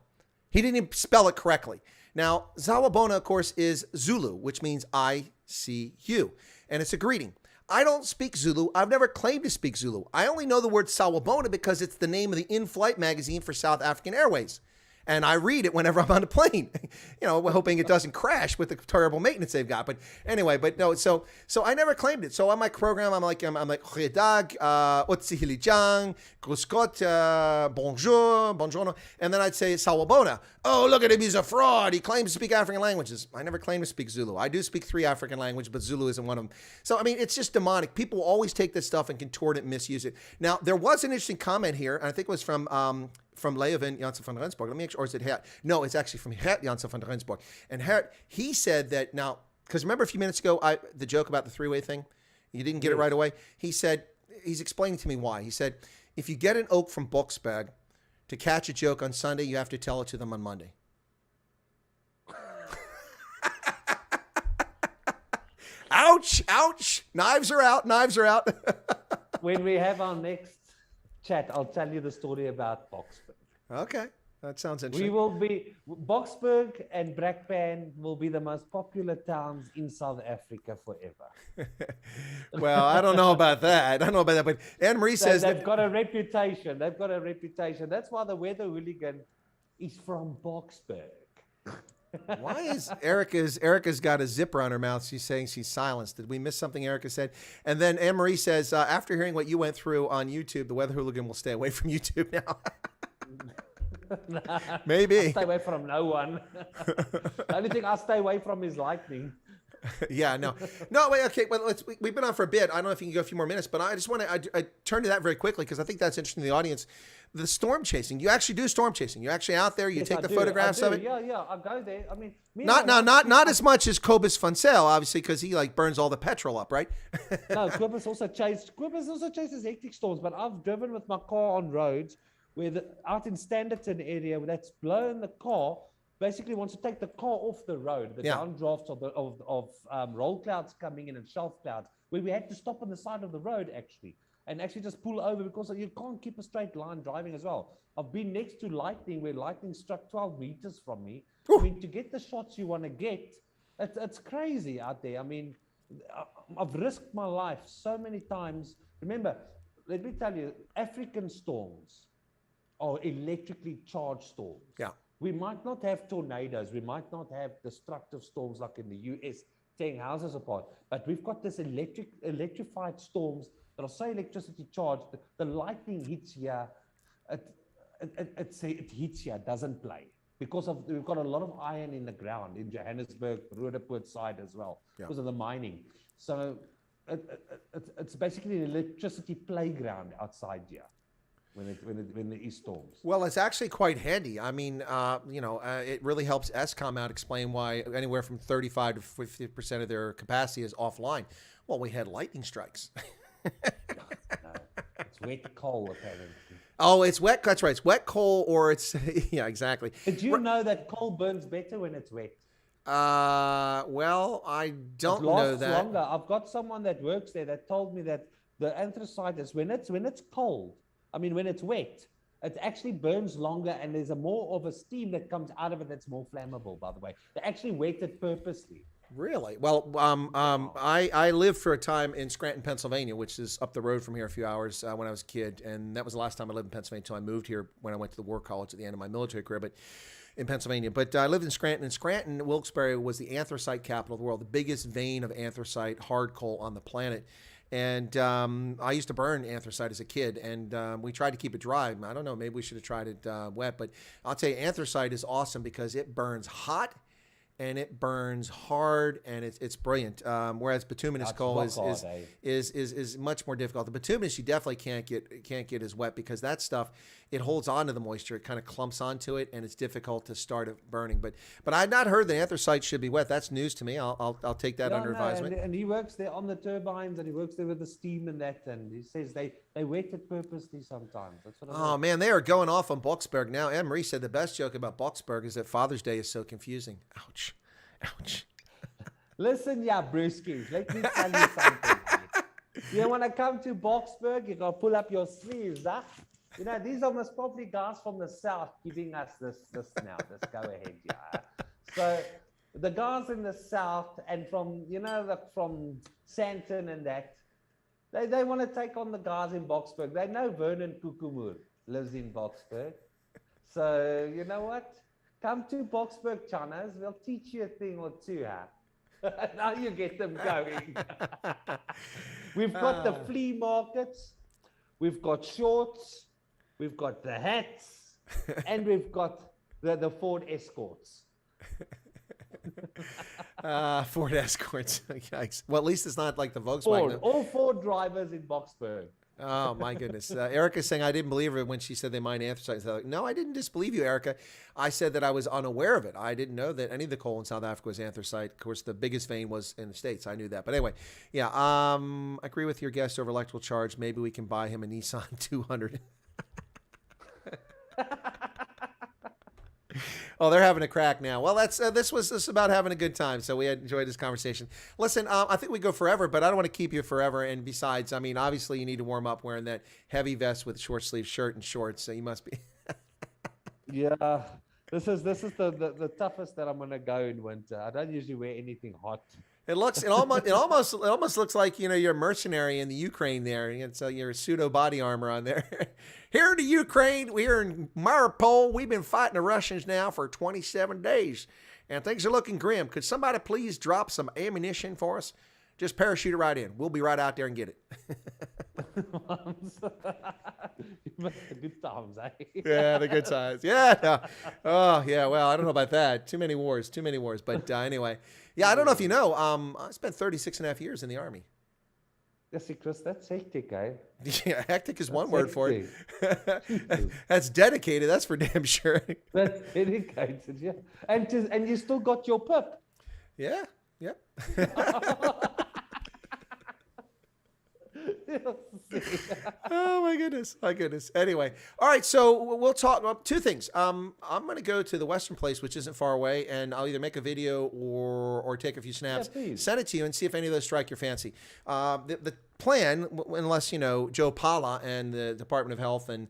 He didn't even spell it correctly. Now, Sawubona, of course, is Zulu, which means I see you. And it's a greeting. I don't speak Zulu. I've never claimed to speak Zulu. I only know the word Sawubona because it's the name of the in-flight magazine for South African Airways. And I read it whenever I'm on a plane, you know, hoping it doesn't crash with the terrible maintenance they've got. But anyway, but no, so I never claimed it. So on my program, I'm like, Goeiedag, Otsihilijang, Gruskot, Bonjour, Buongiorno. And then I'd say Sawubona. Oh, look at him, he's a fraud. He claims to speak African languages. I never claimed to speak Zulu. I do speak 3 African languages, but Zulu isn't one of them. So, I mean, it's just demonic. People always take this stuff and contort it and misuse it. Now, there was an interesting comment here, and I think it was from Leuven Janssen van Rensburg. Let me make sure, or is it Hert? No, it's actually from Hert Janssen van Rensburg. And Hert, he said that now, because remember a few minutes ago, the joke about the 3-way thing? You didn't get it right away? He said, he's explaining to me why. He said, if you get an oak from Boksberg to catch a joke on Sunday, you have to tell it to them on Monday. Ouch, ouch. Knives are out, knives are out. When we have our next chat, I'll tell you the story about Boksburg. Okay, that sounds interesting. Boksburg and Brakpan will be the most popular towns in South Africa forever. Well, I don't know about that. I don't know about that, but Anne-Marie says they've got a reputation. They've got a reputation. That's why the Weather Hooligan is from Boksburg. Why is Erica's got a zipper on her mouth? She's saying she's silenced. Did we miss something Erica said? And then Anne-Marie says, after hearing what you went through on YouTube, the Weather Hooligan will stay away from YouTube now. Maybe. I stay away from no one. The only thing I stay away from is lightning. Yeah, no, wait, okay. Well, we've been on for a bit. I don't know if you can go a few more minutes, but I just want to, I turn to that very quickly because I think that's interesting to the audience. The storm chasing. You actually do storm chasing. You're actually out there. You take the photographs of it. Yeah, I go there. I mean, not as much as Cobus van Zyl, obviously, because he like burns all the petrol up, right? No, Cobus also chases hectic storms. But I've driven with my car on roads where out in Standerton area where that's blown the car. Basically wants to take the car off the road. The downdrafts of roll clouds coming in and shelf clouds, where we had to stop on the side of the road and actually just pull over because you can't keep a straight line driving as well. I've been next to lightning where lightning struck 12 meters from me. Ooh. I mean, to get the shots you want to get, it's crazy out there. I mean, I've risked my life so many times. Remember, let me tell you, African storms are electrically charged storms. Yeah. We might not have tornadoes. We might not have destructive storms like in the US, tearing houses apart. But we've got this electrified storms that are so electricity charged. The lightning hits here. It hits here, doesn't play. Because we've got a lot of iron in the ground in Johannesburg, Roodepoort side as well, because of the mining. So it's basically an electricity playground outside here. when there is storms. Well, it's actually quite handy. I mean, it really helps Escom out explain why anywhere from 35 to 50% of their capacity is offline. Well, we had lightning strikes. No, it's wet coal, apparently. Oh, it's wet. That's right. It's wet coal, or it's yeah, exactly. Did you know that coal burns better when it's wet? Well, I don't It know lasts that. longer. I've got someone that works there that told me that the anthracite is when it's cold. I mean, when it's wet, it actually burns longer, and there's a more of a steam that comes out of it that's more flammable. By the way, they actually wet it purposely. Really? Well, I lived for a time in Scranton, Pennsylvania, which is up the road from here a few hours when I was a kid. And that was the last time I lived in Pennsylvania until I moved here when I went to the War College at the end of my military career, but in Pennsylvania. But I lived in Scranton. And Scranton, Wilkes-Barre was the anthracite capital of the world, the biggest vein of anthracite, hard coal on the planet. And I used to burn anthracite as a kid, and we tried to keep it dry. I don't know, maybe we should have tried it wet, but I'll tell you, anthracite is awesome because it burns hot and it burns hard, and it's brilliant. Whereas bituminous coal is much more difficult. The bituminous you definitely can't get as wet because that stuff, it holds on to the moisture. It kind of clumps onto it, and it's difficult to start it burning. But I had not heard that anthracite should be wet. That's news to me. I'll take that under advisement. And he works there on the turbines, and he works there with the steam and that. And he says they wet it purposely sometimes. That's what I man, they are going off on Boxberg now. Anne Marie said the best joke about Boxberg is that Father's Day is so confusing. Ouch. Ouch. Listen, yeah, brewskis, let me tell you something. You want to come to Boxberg, you got to pull up your sleeves, huh? You know, these are most probably guys from the south giving us this now, this go ahead, yeah. So the guys in the south and from, from Santon and that, they want to take on the guys in Boxberg. They know Vernon Kukumur lives in Boxberg. So, you know what? Come to Boxberg, Chanas. We'll teach you a thing or two, huh? Now you get them going. We've got the flea markets. We've got shorts. We've got the hats. And we've got the Ford Escorts. Ford Escorts. Yikes. Well, at least it's not like the Volkswagen. All Ford drivers in Boxberg. Oh, my goodness. Erica's saying I didn't believe her when she said they mine anthracite. Like, no, I didn't disbelieve you, Erica. I said that I was unaware of it. I didn't know that any of the coal in South Africa was anthracite. Of course, the biggest vein was in the States. I knew that. But anyway, yeah, I agree with your guest over electrical charge. Maybe we can buy him a Nissan 200. Oh, they're having a crack now. Well, this was about having a good time, so we enjoyed this conversation. Listen, I think we go forever, but I don't want to keep you forever. And besides, I mean, obviously you need to warm up wearing that heavy vest with short sleeve shirt and shorts. So you must be. Yeah, this is the toughest that I'm gonna go in winter. I don't usually wear anything hot. It almost looks like you're a mercenary in the Ukraine there. And so you're pseudo body armor on there. Here in the Ukraine, we're in Mariupol. We've been fighting the Russians now for 27 days, and things are looking grim. Could somebody please drop some ammunition for us? Just parachute it right in. We'll be right out there and get it. Good times, eh? Yeah, the good times. Yeah. No. Oh, yeah. Well, I don't know about that. Too many wars. But anyway, yeah, I don't know if you know. I spent 36 and a half years in the Army. Yes, Chris, that's hectic, eh? Yeah, hectic is one word for it. That's dedicated. That's for damn sure. That's dedicated, yeah. And you still got your pip. Yeah. Yep. Oh my goodness. Anyway, all right. So we'll talk about two things. I'm going to go to the Western place, which isn't far away, and I'll either make a video or take a few snaps, send it to you, and see if any of those strike your fancy. The plan, unless Joe Pala and the Department of Health and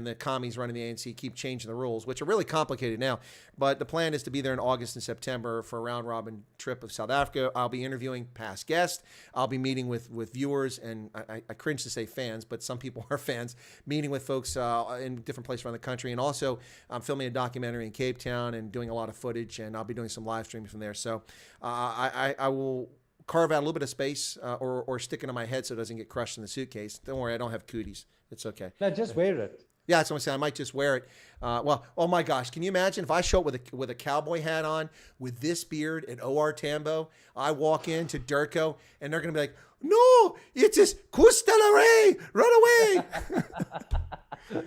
the commies running the ANC keep changing the rules, which are really complicated now. But the plan is to be there in August and September for a round-robin trip of South Africa. I'll be interviewing past guests. I'll be meeting with viewers, and I cringe to say fans, but some people are fans, meeting with folks in different places around the country. And also, I'm filming a documentary in Cape Town and doing a lot of footage, and I'll be doing some live streaming from there. So I will carve out a little bit of space or stick it on my head so it doesn't get crushed in the suitcase. Don't worry, I don't have cooties. It's okay. No, just wear it. Yeah, that's what I'm saying. I might just wear it. Well, oh my gosh, can you imagine if I show up with a cowboy hat on, with this beard and OR Tambo? I walk into Durko and they're gonna be like, "No, it is Custelare, run away!"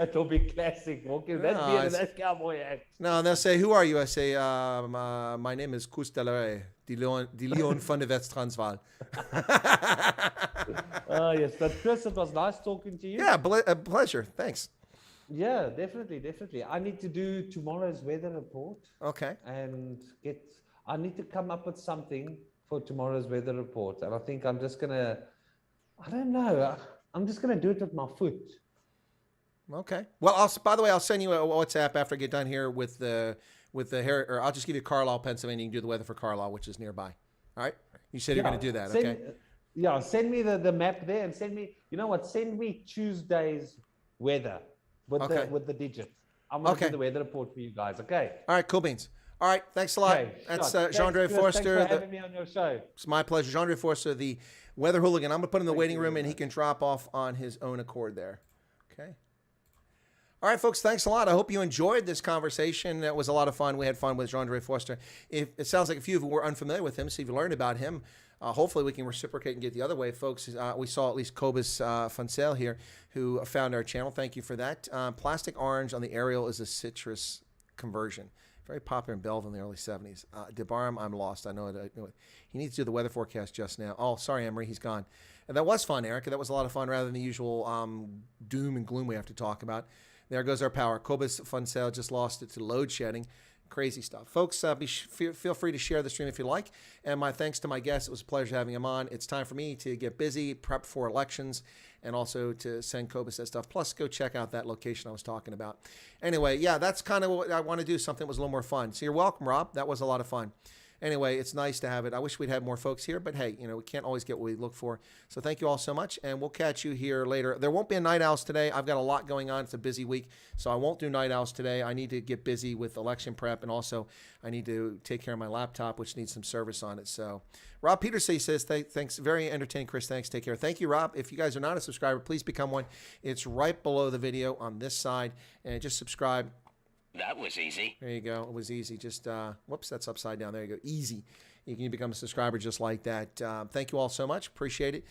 It'll be classic. Walking that No, beard and that cowboy hat. No, and they'll say, "Who are you?" I say, "My name is Custelare, de Leon van de West-Transvaal." Oh, yes. But Chris, it was nice talking to you. Yeah, a pleasure. Thanks. Yeah, definitely. I need to do tomorrow's weather report Okay. and I need to come up with something for tomorrow's weather report. And I think I'm just gonna, I don't know, I'm just gonna do it with my foot. Okay. Well, by the way, I'll send you a WhatsApp after I get done here with the hair, or I'll just give you Carlisle, Pennsylvania. You can do the weather for Carlisle, which is nearby. All right. You said you're going to do that. Okay. Yeah. Send me the map there and send me, you know what? Send me Tuesday's weather with the digits. I'm going to do the weather report for you guys. Okay. All right. Cool beans. All right. Thanks a lot. Okay, That's Thanks, Jean-Andre Chris. Forster. Thanks for having me on your show. It's my pleasure. Jean-Andre Forster, the Weather Hooligan. I'm going to put him in the waiting room and he can drop off on his own accord there. Okay. All right, folks, thanks a lot. I hope you enjoyed this conversation. It was a lot of fun. We had fun with Jean-Andre Forster. It sounds like a few of you were unfamiliar with him, so if you learned about him, hopefully we can reciprocate and get the other way, folks. We saw at least Cobus Funsell here, who found our channel. Thank you for that. Plastic orange on the aerial is a citrus conversion. Very popular in Belleville in the early 70s. DeBarham, I'm lost. I know it. He needs to do the weather forecast just now. Oh, sorry, Emery, he's gone. And that was fun, Erica. That was a lot of fun rather than the usual doom and gloom we have to talk about. There goes our power. Cobus Funsell just lost it to load shedding. Crazy stuff. Folks, feel free to share the stream if you like. And my thanks to my guests. It was a pleasure having him on. It's time for me to get busy, prep for elections, and also to send Cobus that stuff. Plus, go check out that location I was talking about. Anyway, yeah, that's kind of what I want to do, something that was a little more fun. So you're welcome, Rob. That was a lot of fun. Anyway, it's nice to have it. I wish we'd had more folks here, but hey, we can't always get what we look for. So thank you all so much, and we'll catch you here later. There won't be a Night Owls today. I've got a lot going on. It's a busy week, so I won't do Night Owls today. I need to get busy with election prep, and also I need to take care of my laptop, which needs some service on it. So Rob Peterson says, thanks. Very entertaining, Chris. Thanks. Take care. Thank you, Rob. If you guys are not a subscriber, please become one. It's right below the video on this side, and just subscribe. That was easy. There you go. It was easy. Just, whoops, that's upside down. There you go. Easy. You can become a subscriber just like that. Thank you all so much. Appreciate it.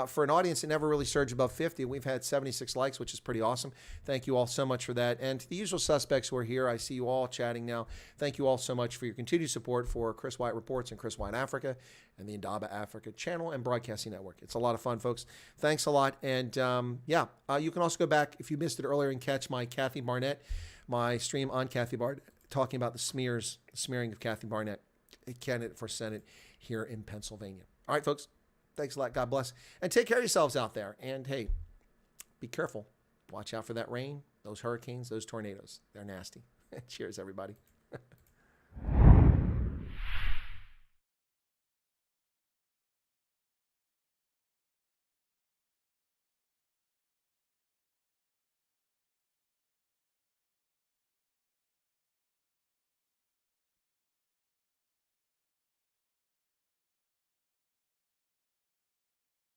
For an audience that never really surged above 50, we've had 76 likes, which is pretty awesome. Thank you all so much for that. And to the usual suspects who are here, I see you all chatting now. Thank you all so much for your continued support for Chris Wyatt Reports and Chris Wyatt Africa and the Indaba Africa channel and broadcasting network. It's a lot of fun, folks. Thanks a lot. And you can also go back, if you missed it earlier, and catch my Kathy Barnett, my stream on Kathy Barnett, talking about the smearing of Kathy Barnett, a candidate for Senate here in Pennsylvania. All right, folks. Thanks a lot. God bless. And take care of yourselves out there. And, hey, be careful. Watch out for that rain, those hurricanes, those tornadoes. They're nasty. Cheers, everybody.